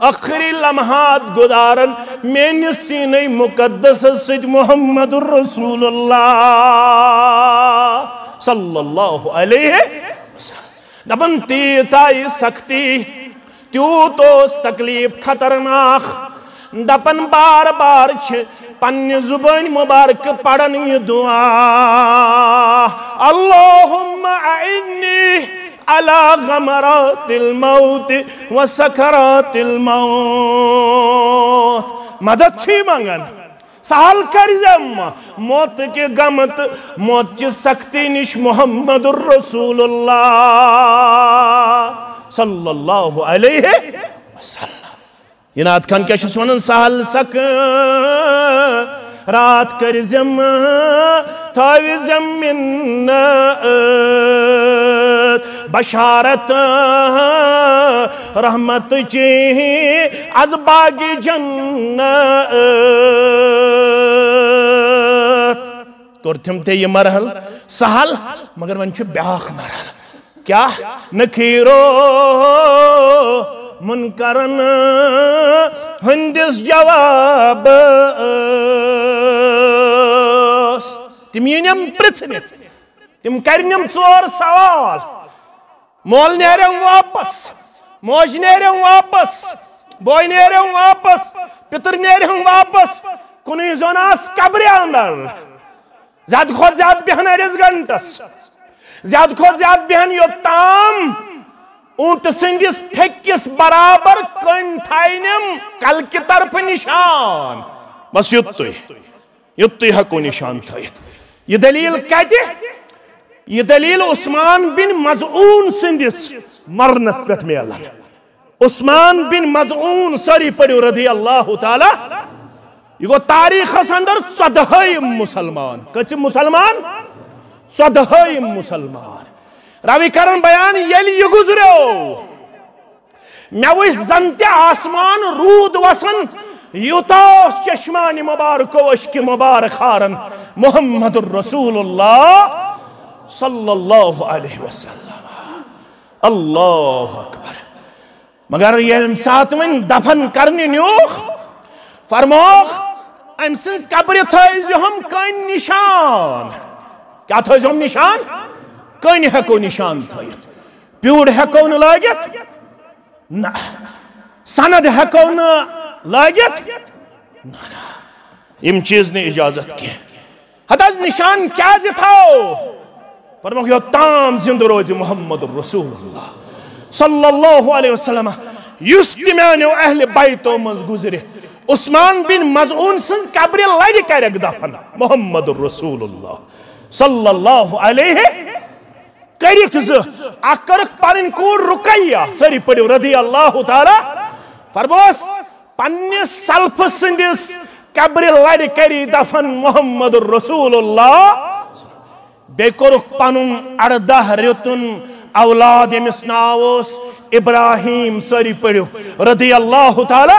آخری لمحات گزارن میون سینہ مقدس سید محمد الرسول اللہ صلی اللہ علیہ وسلم دپن تیتائی سختی تیوت اس تکلیف خطرناک دپن بار بار پنی زبان مبارک پڑھن یہ دعا اللہم اعنی علی غمرات الموت و سکرات الموت مدد چھی مانگن سہل کرزم موت کے غمت موت چی سختی نش محمد الرسول اللہ صلی اللہ علیہ وسلم یہ نات خان کیا چھس ونن سہل سک رات کر زم تھاوی زمینات بشارت رحمت چی از باغی جنت کرتم تے یہ مرحل سہل مگر ون چھ بیاخ مرحل کیا نکیرو منکرن ہندس جواب تم ینم پرچھنت تم کرنم ژور سوال مول نیرم واپس موج نیرم واپس بوئی نیرم واپس پتر نیرم واپس کنی زوناس قبر اندر زیاد خود زیاد بہن ارس گھنٹس زیاد خود زیاد بہن یوتام اونٹ سندس پھکس برابر کن تھائنم کل کی طرف نشان بس یتوی حقو نشان تھائیت یہ دلیل کہتے یہ دلیل عثمان بن مضعون سندس مرنس پیٹ میلن عثمان بن مضعون سری پڑیو رضی اللہ تعالی یہ گو تاریخ اندر 14 مسلمان کچھ مسلمان 14 مسلمان راوی کرن بیان یلی یہ گزریو میں ویس زنتی آسمان رود وسن یوتاس چشمان مبارک و اشک مبارک خارن محمد الرسول اللہ صلی اللہ علیہ وسلم اللہ اکبر مگر یہ ساتھ من دفن کرنی نیوخ فرموخ ام سنس قبر تھائز ہم کن نشان کیا تھٲیزہوم نشان کٔنۍ ہٮ۪کو نشان تھٲیِتھ پیوٗر ہٮ۪کو نہٕ لٲگِتھ نہ سند ہٮ۪کو نہٕ لٲگِتھ نہ یِم چیٖز نہٕ اِجازت کینٛہہ ہتہٕ حظ نشان کیٛازِ تھاو فرموکھ یوٚتام زِندٕ روزِ محمد رسول اللہ صلی اللہ علیہ وسلم یُس تہِ میانیو اہلِ بیتو منٛز گُزرِ عثمان بن مظعون سٕنٛز قبرِ لرِ کرٮ۪کھ دفن محمد رسول اللہ صلی اللہ علیہ کرِکھ زٕ اکھ کٔرٕکھ پنٕنۍ کوٗر رُقیہ سٲری پٔرِو رضی اللہ تعالیٰ فرموس پننِس سلفہٕ سٕنٛدِس قبرِ لرِ کری دفن محمد رسول اللہ بیٚیہِ کوٚرُکھ پنُن 18 رٮ۪تُن اولاد ییٚمِس ناو اوس ابراہیم سٲری پٔرِو رضی اللہ تعالیٰ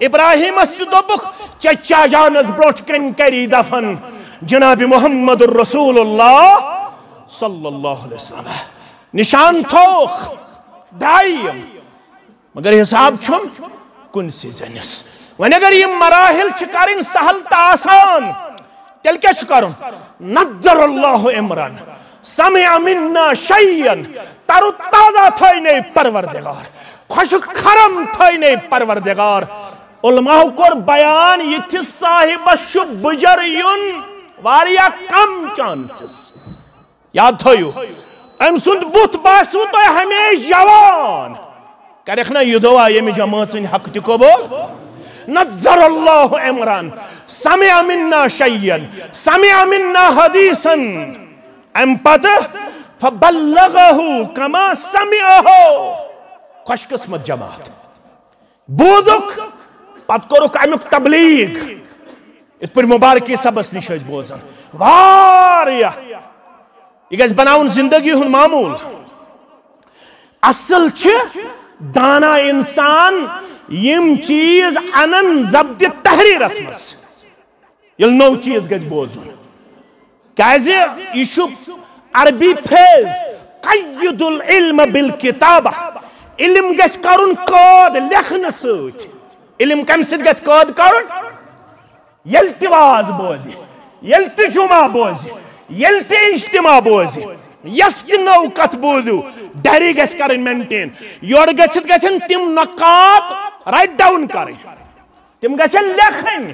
ابراہیمس تہِ دوٚپُکھ چچا جانس برونٛٹھ کنہِ کری دفن جناب محمد رسول اللہ صلی اللہ علیہ وسلم نشان تھوکھ درٛایہِ مگر حساب چھُم کُنسٕے زٔنِس وۄنۍ اگر یِم مراحل چھِ کرٕنۍ سہل تہٕ آسان تیٚلہِ کیٛاہ چھُ کرُن نظر اللہ عمران سمع منا شیئن تر تازہ تھٲینے پروردگار خوشک خرم تھٲینے پروردگار علماء کوٚر بیان یِتھِس صاحبس چھُ بُجر یُن واریاہ کم چانسز یاد تھٲیِو أمۍ سُنٛد بُتھ باسوٕ تۄہہِ ہمیشہِ جوان کرٮ۪کھ نا یہِ دعا ییٚمہِ جمٲژ حق تہِ قبوٗل نظر اللہ عمران سمع منا شیئن سمع منا حدیثن ام پتہ فبلغہ کما سمعہ خوش قسمت جماعت بوٗزُکھ پتہٕ کوٚرُکھ امیُک تبلیغ یِتھ پٲٹھۍ مبارکی صبس نِش ٲسۍ بوزان واریاہ یہِ گژھِ بناوُن زندگی ہُنٛد معموٗل اصل چھِ دانا انسان یم چیز انن ضبط تحریرس مس یل نو چیز گژھِ بوزُن کیازِ یہِ چھُ عربی پھریز قید العلم بالکتابہ علم گژھِ کرُن قٲد لیکھنہٕ سۭتۍ علم کمہِ سۭتۍ گژھِ قٲد کرُن ییٚلہِ تہِ واز بوزِ ییٚلہِ تہِ جمعہ بوزِ ییٚلہِ تہِ اجتماع بوزِ یس تہِ نٔو کتھ بوٗزِو ڈیری گژھِ کرٕنۍ مینٹین یورٕ گٔژھِتھ گژھن تِم نقاط رائٹ ڈاؤن کرٕنۍ تِم گژھن لیکھٕنۍ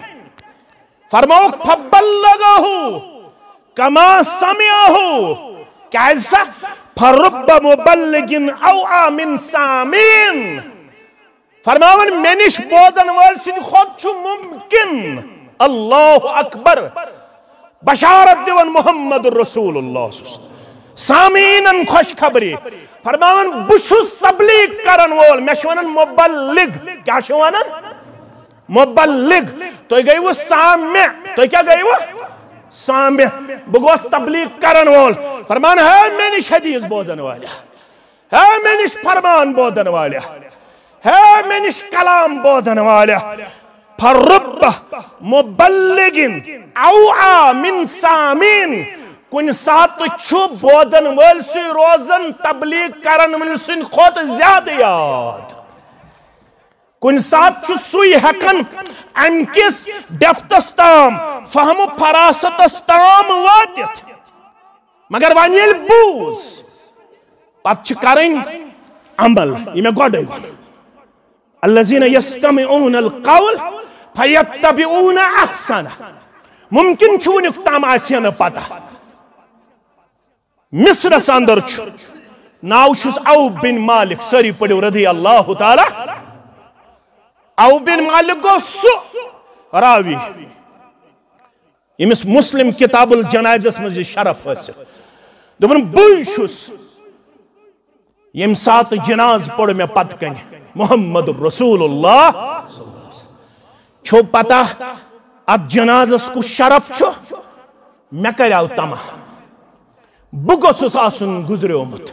فرمووُکھ فبلغہ کما سمعہ کیازِ سا فرب مبلغ اوعى من سامعین فرماون مےٚ نِش بوزن وٲلۍ سٕنٛدِ کھۄتہٕ چھُ ممکن اللہ اکبر بشارت دِوان محمد رسول اللہ سامعینن خوش خبری فرماون بہٕ چھُس تبلیغ کرن وول مےٚ چھِ ونان مبلغ کیٛاہ چھِ ونان مبلغ تُہۍ گٔیوٕ سامع تُہۍ کیٛاہ گٔیوٕ سامع بہٕ گوس تبلیغ کرن وول فرمان ہے مےٚ نِش حدیث بوزن والیاہ ہے مےٚ نِش فرمان بوزن والیاہ ہے مےٚ نِش کلام بوزن والیاہ فرب مبلغ اوعى من سامعین کُنہِ ساتہٕ چھُ بوزن وٲلۍ سٕے روزان تبلیغ کرن وٲلۍ سٕنٛدِ کھۄتہٕ زیادٕ یاد کُنہِ ساتہٕ چھُ سُے ہٮ۪کان امہِ کِس ڈیپتھس تام فہمہٕ فراستس تام وٲتِتھ مگر وۄنۍ ییٚلہِ بوٗز پتہٕ چھِ کرٕنۍ عمل یہِ مےٚ گۄڈَے ووٚن الذین یستمعون القول فیتبعون احسنہ ممکن چھُ وُنیُک تام آسہِ نہٕ پتہ مصرس اندر چھُ ناو چھُس اوف بن مالک سٲری پٔرِو رضی اللہ تعالیٰ اوف بن مالک گوٚو سُہ راوی ییٚمِس مسلم کتاب الجنازس منٛز یہِ شرف حٲصِل دوٚپُن بٕے چھُس ییٚمہِ ساتہٕ جناز پوٚر مےٚ پتہٕ کنہِ محمد رسول اللہ چھو پتہ اتھ جنازس کُس شرف چھُ مےٚ کریاو تمہ بہٕ گوٚژھُس آسُن گُزریومُت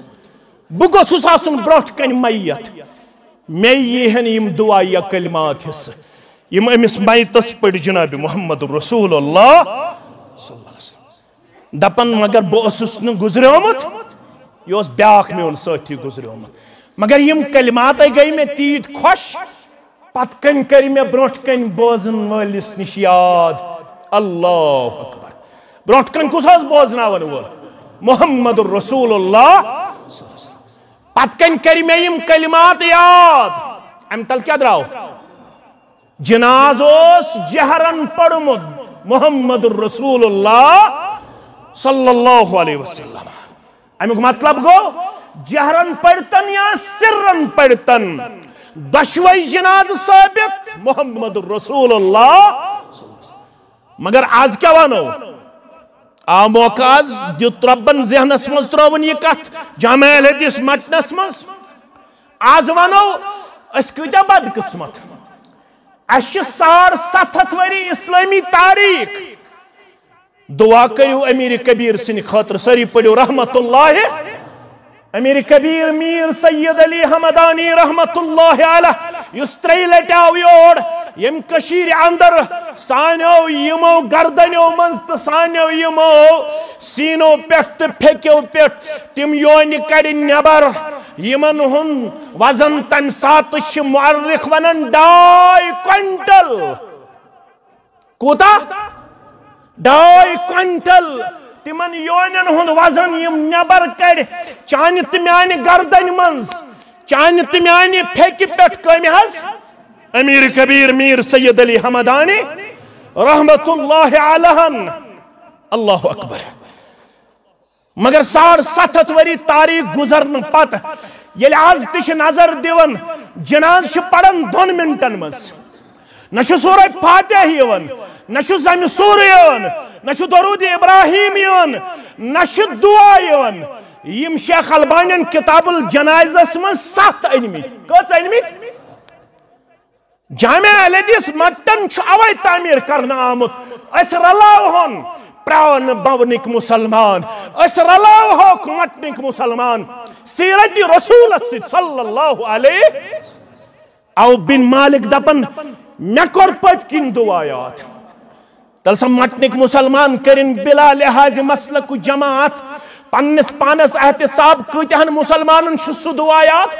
بہٕ گوٚژھُس آسُن برونٛٹھ کنہِ میت مےٚ ییٖہن یِم دعا یا کلمات حصہٕ یِم أمِس میتس پٔرۍ جناب محمد رسول اللہ دپن مگر بہٕ اوسُس نہٕ گُزریومُت یہِ اوس بیٛاکھ میون سٲتھی گُزریومُت مگر یِم کلماتے گٔے مےٚ تیٖتۍ خۄش پتہٕ کنہِ کٔرۍ مےٚ برونٛٹھ کنہِ بوزن وٲلِس نِش یاد اللہ اکبر برونٹ کن کس حض بوزناون وول محمد الرسول اللہ پت کن کری میں یم کلمات یاد ام تل کیا دراو جناز اوس جہرن پڑمت محمد الرسول اللہ صلی اللہ علیہ وسلم امیک مطلب گو جہرن پڑتن یا سرن پڑتن دشوئی جناز ثابت محمد الرسول اللہ مگر آج کیا وانو آ موقع آز دیت ربن ذہنس مز ترون یہ کت جامع الحدیث متنس مز آز وانو اس کتیا بد قسمت اش 700 وری اسلامی تاریخ دعا کریو امیر کبیر سن خاطر سری پڑھو رحمت اللہ امیر کبیر میر سید علی حمدانی رحمت اللہ علیہ یس تری لٹاو یور یم کشیر اندر سانیو یمو گردنیو منز تو سانیو یمو سینو پیٹ تو پھیکیو پیٹ تم یونی کڑی نبر یمن ہن وزن تم سات مورخ ونن 2.5 کوئنٹل کوتا 2.5 کوئنٹل تمن یونین ہند وزن یم نبر کڑ چانہ تمیانہ گردن منز چانہ تمیانہ پھیکہ پیٹھ کم حض امیر کبیر میر سید علی حمدانی رحمت اللہ علیہ اللہ اکبر مگر 750 وری تاریخ گزرن پتہ یل آز تش نظر دیون جناز پڑن 2 منٹن مز نہ سورہ فاتحہ یون نہ زمہ سورہ یون نہ درود ابراہیم یون نہ دعا یون یم شیخ البانین کتاب الجنائزس من 7 انمت کت انمت جامع الحدیث متن اوے تعمیر کرنا آمت اس رلاو ہن پران بونک مسلمان اس رلاو ہوک متنک مسلمان سیرت رسول صلی اللہ علیہ او بن مالک دپن مے کور پت کن دعایات تلسم متنک مسلمان کرن بلا لحاظ مسلک جماعت پنس پانس احتساب کتہن مسلمان شسو دعایات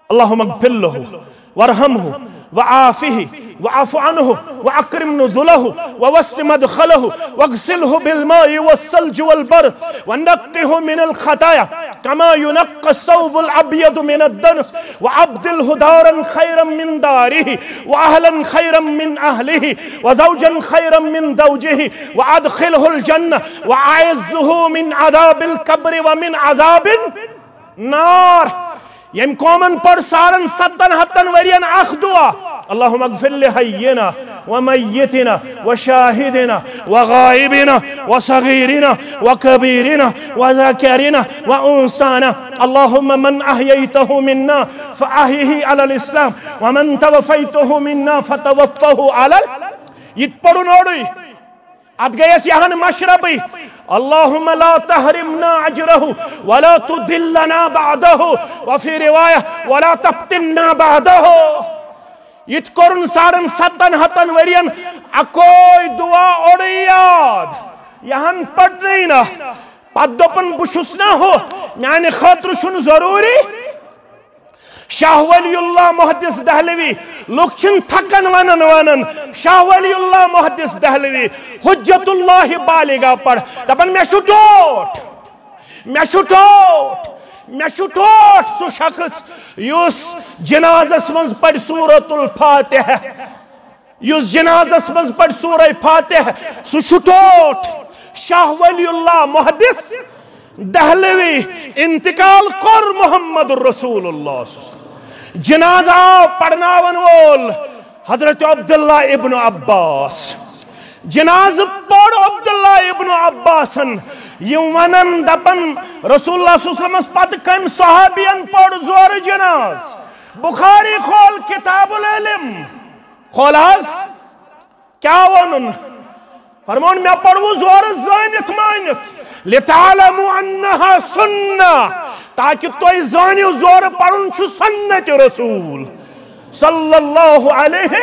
اللہم اغفر له وارحمه وعافه وعف عنه واكرم نزله ووسع مدخله واغسله بالماء والثلج والبرد ونقه من الخطايا كما ينقى الثوب الابيض من الدنس وابدله دارا خيرا من داره واهلا خيرا من اهله وزوجا خيرا من زوجه وادخله الجنه واعذه من عذاب القبر ومن عذاب النار یم قومن پر سارن 700 ورین اخ دعا اللہم اغفر لحینا ومیتنا وشاہدنا وغائبنا وصغیرنا وکبیرنا وذاکرنا وانسانا اللہم من احییته منا فاحیه علی الاسلام ومن توفیته منا فتوفه علی یہ پڑھو نوڑی ات گئیس یہاں مشربی اللہم لا تحرمنا عجرہ ولا تدلنا بعدہ وفی روایہ ولا تفتنا بعدہ یہ کرن سارن 700 ورین اکوئی دعا اوڑی یاد یہاں پڑھ رہی نا پت دپن بشس نہ ہو میانے خاطر شن ضروری شاہ ولی اللہ محدث دہلوی لکھن تھکن ونن شاہ ولی اللہ محدث دہلوی حجت اللہ بالغہ پڑھ دپن میں شٹوٹ سو شخص یس جنازس منز پڑھ سورۃ الفاتحہ یس جنازس منز پڑھ سورہ فاتحہ سو شٹوٹ شاہ ولی اللہ محدث دہلوی انتقال کر محمد الرسول اللہ جنازہ پڑھناون وول حضرت عبداللہ ابن عباس جناز پڑھ عبداللہ ابن عباسن یم ونن دپن رسول اللہ صلی اللہ علیہ وسلم پت کم صحابین پڑھ زور جناز بخاری کھول کتاب العلم کھولاز کیا ونن فرمون میں پڑھو زور زانت مانت لِتَعْلَمُوا أَنَّهَا سُنَّةٌ تاکہ توئی زانی زور پڑھن چھو سنت رسول صلی اللہ علیہ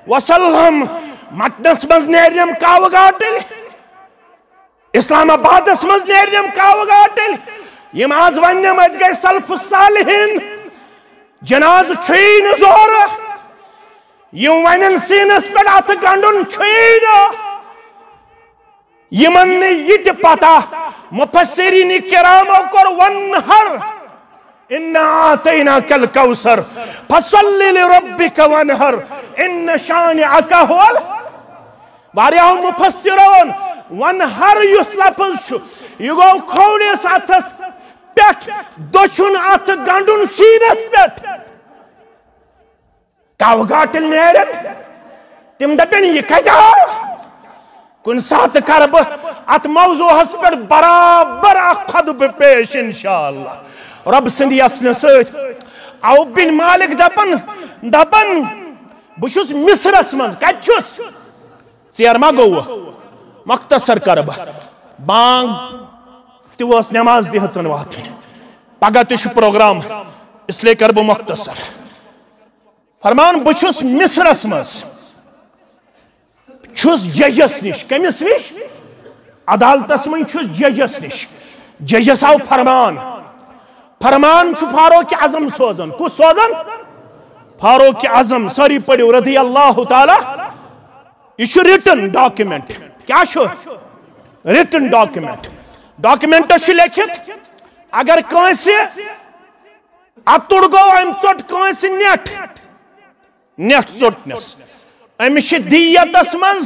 وسلم متنس مز نیریم کاو گاٹل اسلام آباد مز نیریم کاو گاٹل یم آز ونیم اج گئے سلف صالحین جناز چھین زور یم ونن سینس پر آت گنڈن چھین یمن یہ تہ پتہ مفسرین کرامو کور ونہر اِنَّا آتَيْنَاكَ الْكَوْثَرَ فَصَلِّ لِرَبِّكَ وَانْحَرْ اِنَّ شَانِعَكَ هُوَ واریاہو مفسرون ونہر یس لفظ یہ گو کھوڑیس اتھس پیٹھ دچھن اتھ گنڈن سینس پیٹھ کاو گاٹل نیرن تم دپن یہ کجا کن سات کرب ات موضوع ہس پر برابر خطب پیش انشاءاللہ رب سندی اسن سۭتۍ او بن مالک دپن بشس مصرس من کت چھس ژیر ما گو مختصر کرب بانگ تیوس نماز دی ہچن واتن پگہ تش پروگرام اس لیے کرب مختصر فرمان بچھس مصرس مز چھس ججس نش کمس نش عدالتس من چھس ججس نش ججس آو فرمان چھ فاروق اعظم سوزن کس سوزن فاروق اعظم ساری پڑھو رضی اللہ تعالی یہ ریٹن ڈاکیومنٹ کیا ریٹن ڈاکیومنٹ لکھت اگر کنس اتڑ گو ام ژٹ کنس نیٹ ژٹنس امس دیتس من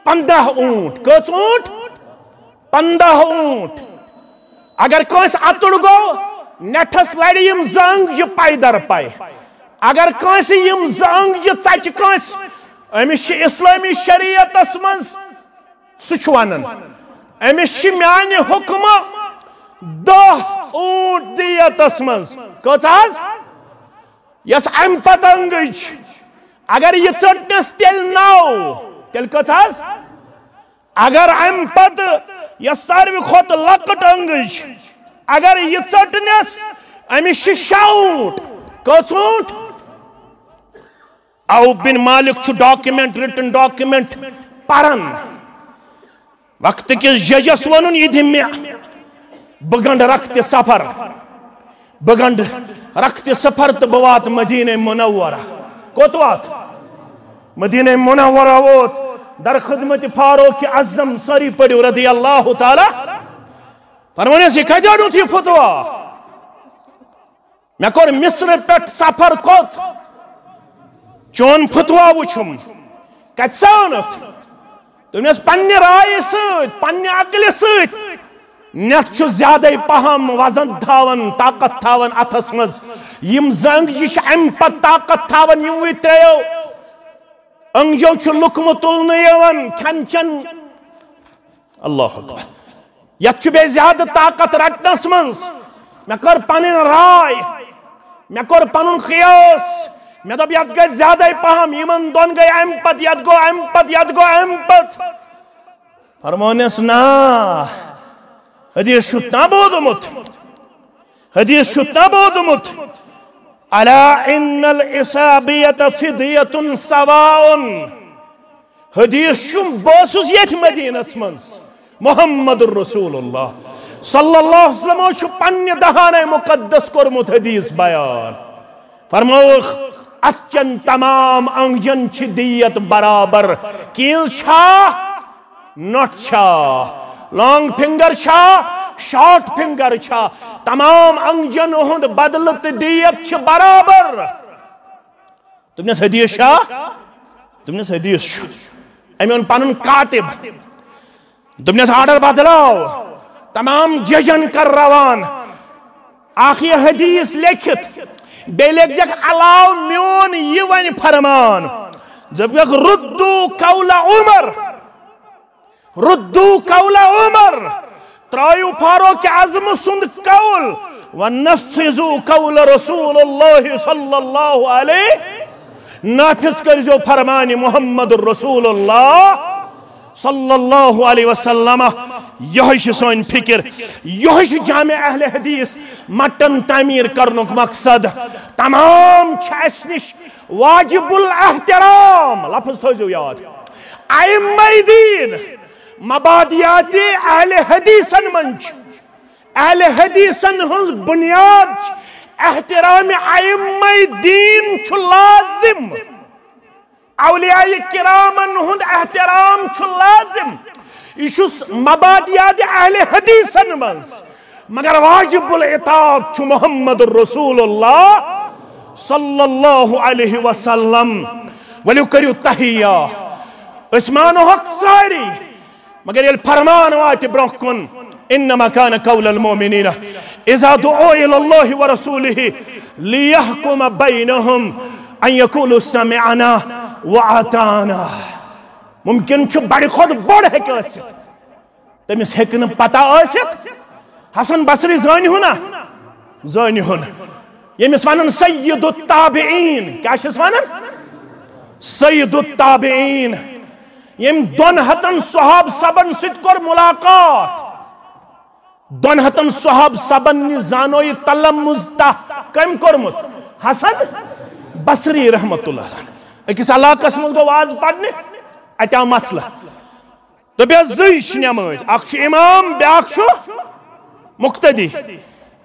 15 اونٹ کچ اونٹ 15 اونٹ اگر کنس اتڑ گو نیٹس لڑ یم زنگ یہ پائی در پائی اگر کنس یم زنگ یہ ژچ کنس امس اسلامی شریعتس من سہ ونان امس میانہ حکم 10 اونٹ دیتس من کچ یس ام پتہ انگج اگر یہ ژٹنس تیل 9 تیل کچ اگر ام پتہ یس ساروی کھوت لکٹ انگج اگر یہ ژٹنس امس 6 اونٹ کچ اونٹ او بن مالک چھ ڈاکیومنٹ ریٹن ڈاکیومنٹ پرن وقت کس ججس ونن یہ دم بگنڈ رکھت سفر تو بوات مدینہ منورہ کوت وات مدینہ منورہ ووت در خدمت فاروق اعظم ساری پڑھو رضی اللہ تعالی فرمانے سے کجا نوت یہ فتوا میں کور مصر پیٹ سفر کوت چون فتوا وچھم کت سانت تمس پنہ رائے سۭتۍ پنہ عقل سۭتۍ نیٹ چھ زیادہ پہم وزن تھاون طاقت تھاون اتھس مز یم زنگ یہ ام پت طاقت تھاون یم وی تریو انگجو چھ لکم تلن یوان کھن چن اللہ اکبر یت چھ بے زیادہ طاقت رٹنس مز میں کر پنن رائے میں کر پنن قیاس میں دب یت گئی زیادہ پہم یمن دون گئی ام پت یت گو ام پت یت گو ام پت فرمانس نا حدیث شتنا بودمت الا ان الاسابیت فدیت سواء حدیث شم بوسوس یت مدینس منز محمد الرسول اللہ صلی اللہ علیہ وسلم شو پنہ دہانہ مقدس کرمت حدیث بیان فرموخ اچن تمام انگجن چھ دیت برابر کیز شاہ نوٹ شاہ لانگ فنگر شاہ شارٹ فنگر شاہ تمام انگجن ہند بدلت دیت چھ برابر تم نے حدیث شاہ امیون پانن کاتب تم نے آرڈر بدلاو تمام ججن کر روان آخری حدیث لکھت بے لکھ جک علاو میون یہ ون فرمان جب یک ردو قول عمر ترائیو فاروق اعظم سند قول ونفذو قول رسول اللہ صلی اللہ علیہ نافذ کر جو فرمان محمد الرسول اللہ صلی اللہ علیہ وسلم یہ سون فکر یہ جامع اہل حدیث مٹن تعمیر کرنک مقصد تمام اس نش واجب الاحترام لفظ تھوزو یاد ائمہ دین مبادیات اہل حدیثن منچ اہل حدیثن ہنز بنیاد احترام ائمہ دین چھ لازم اولیاء کرامن ہند احترام چھ لازم یہ مبادیات اہل حدیثن منز مگر واجب العطاق چھ محمد رسول اللہ صلی اللہ علیہ وسلم ولیو کریو تحیہ اسمانو حق ساری مگر یل فرمان وات برکن انما كان قول المؤمنين اذا دعوا الى الله ورسوله ليحكم بينهم ان يقولوا سمعنا واطعنا ممکن چھ بڑی خود بڑ ہیکہ ٲسِتھ تٔمِس ہیکہ نہٕ پتہ ٲسِتھ حسن بصری زٲنۍ ہُنا زٲنۍ ہُن ییٚمِس ونان سید التابعین کیا چھِس ونان سید التابعین یم 200 صحاب سبن سۭتۍ کوٚر ملاقات 200 صحاب سبن زانوی تلمُز کم کوٚرمُت حسن بصری رحمت اللہ علیہ أکِس علاقس منٛز گوٚو واز پرنہِ اَتہِ آو مسلہٕ دوٚپیٛس زٕے چھِ نٮ۪مٲزۍ اکھ چھُ اِمام بیٛاکھ چھُ مقتدی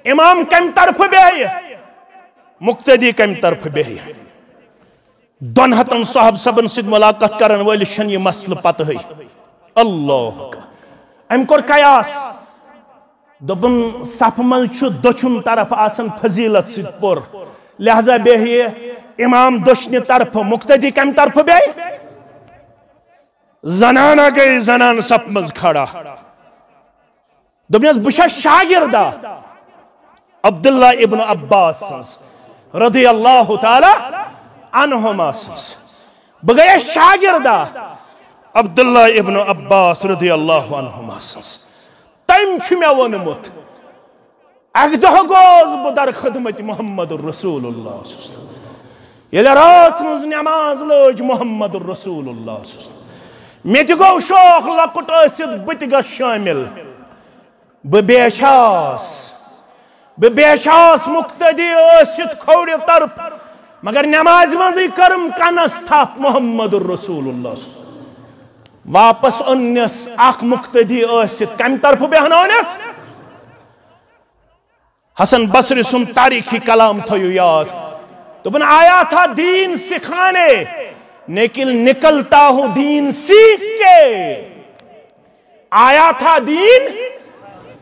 اِمام کمہِ طرفہٕ بیٚہہِ مقتدی کمہِ طرفہٕ بیٚہہِ 200 صحاب سبن سۭتۍ ملاقات کرن وٲلِس چھنہٕ یہِ مسلہٕ پتہٕے اللہ أمۍ کوٚر قیاس دوٚپُن صفہٕ منٛز چھُ دٔچھُن طرف آسان فضیلت سۭتۍ پوٚر لہذا بیٚہہِ امام دٔچھنہِ طرفہٕ مقتدی کمہِ طرفہٕ بیٚہہِ زنانہ گٔے زنان صفہٕ منٛز کھڑا دوٚپنَس بہٕ چھَس شاگِردا عبداللہ ابن عباس سٕنٛز رضی اللہ تعالیٰ عنہما سٕنٛز بہٕ گٔیَس شاگِردا عبداللہ ابن عباس رضی اللہ عنہما سٕنٛز تٔمۍ چھُ مےٚ ووٚنمُت اکہِ دۄہ گوس بہٕ در خدمت محمد رسول اللہ ییٚلہِ رٲژ منٛز نٮ۪ماز لٲج محمد رسول اللہ مےٚ تہِ گوٚو شوق لۄکُٹ ٲسِتھ بہٕ تہِ گژھٕ شٲمِل بہٕ بیشاس مقتدی ٲسِتھ کھوورِ طرف مگر نٮ۪مازِ منٛزٕے کٔرٕم کنس تھپھ محمد رسول اللہ واپس أننس اکھ مقتدی ٲسِتھ کمہِ طرفہٕ بیٚہنٲونس حسن بصری سُنٛد تاریخی کلام تھٲیِو یاد دوٚپُن آیا تھا دین سکھانے لیکن نکلتا ہوں دین سیکھ کے آیا تھا دین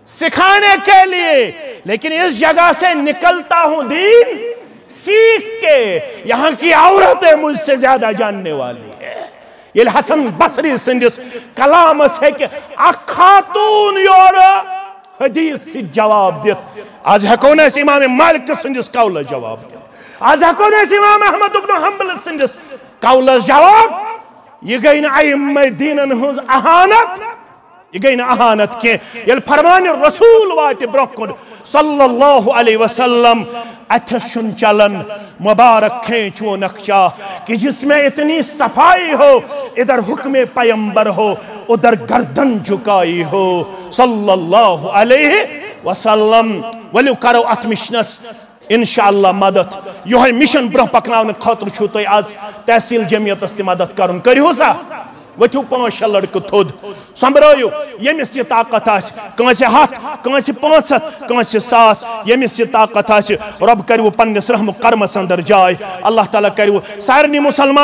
سکھانے کے لیے لیکن اس جگہ سے نکلتا ہوں دین سیکھ کے یہاں کی عورتیں مجھ سے زیادہ جاننے والی ہے یہ حسن بصری سندس کلامس ہے کہ اکھ خاتون یور حدیث سے جواب دیت آج ہیکو نہ امام مالک سندس قول جواب دیت آج ہیکو نہ امام احمد بن حنبل سندس قول جواب یہ گئی نہ ائمہ دینن ہنز اہانت یہ گئی نہ اہانت کے یل فرمان رسول وات برکن صلی اللہ علیہ وسلم اتھشن چلن مبارک کھینچو نقشہ کہ جس میں اتنی صفائی ہو ادھر حکم پیمبر ہو ادھر گردن جھکائی ہو صلی اللہ علیہ وسلم ولیو کرو ات مشنس انشاءاللہ مدد یہ مشن برہ پکناون خاطر چھو تو آز تحصیل جمعیت استی مدد کرن کریو سا وتھو 5 لڑکہ تھود سمبرایو یمس یہ طاقت آس کانسہ 7 کانسہ 500 کانسہ 100 یمس یہ طاقت آس رب کریو پنس رحم کرمس اندر جائے اللہ تعالیٰ کریو سارنی مسلمان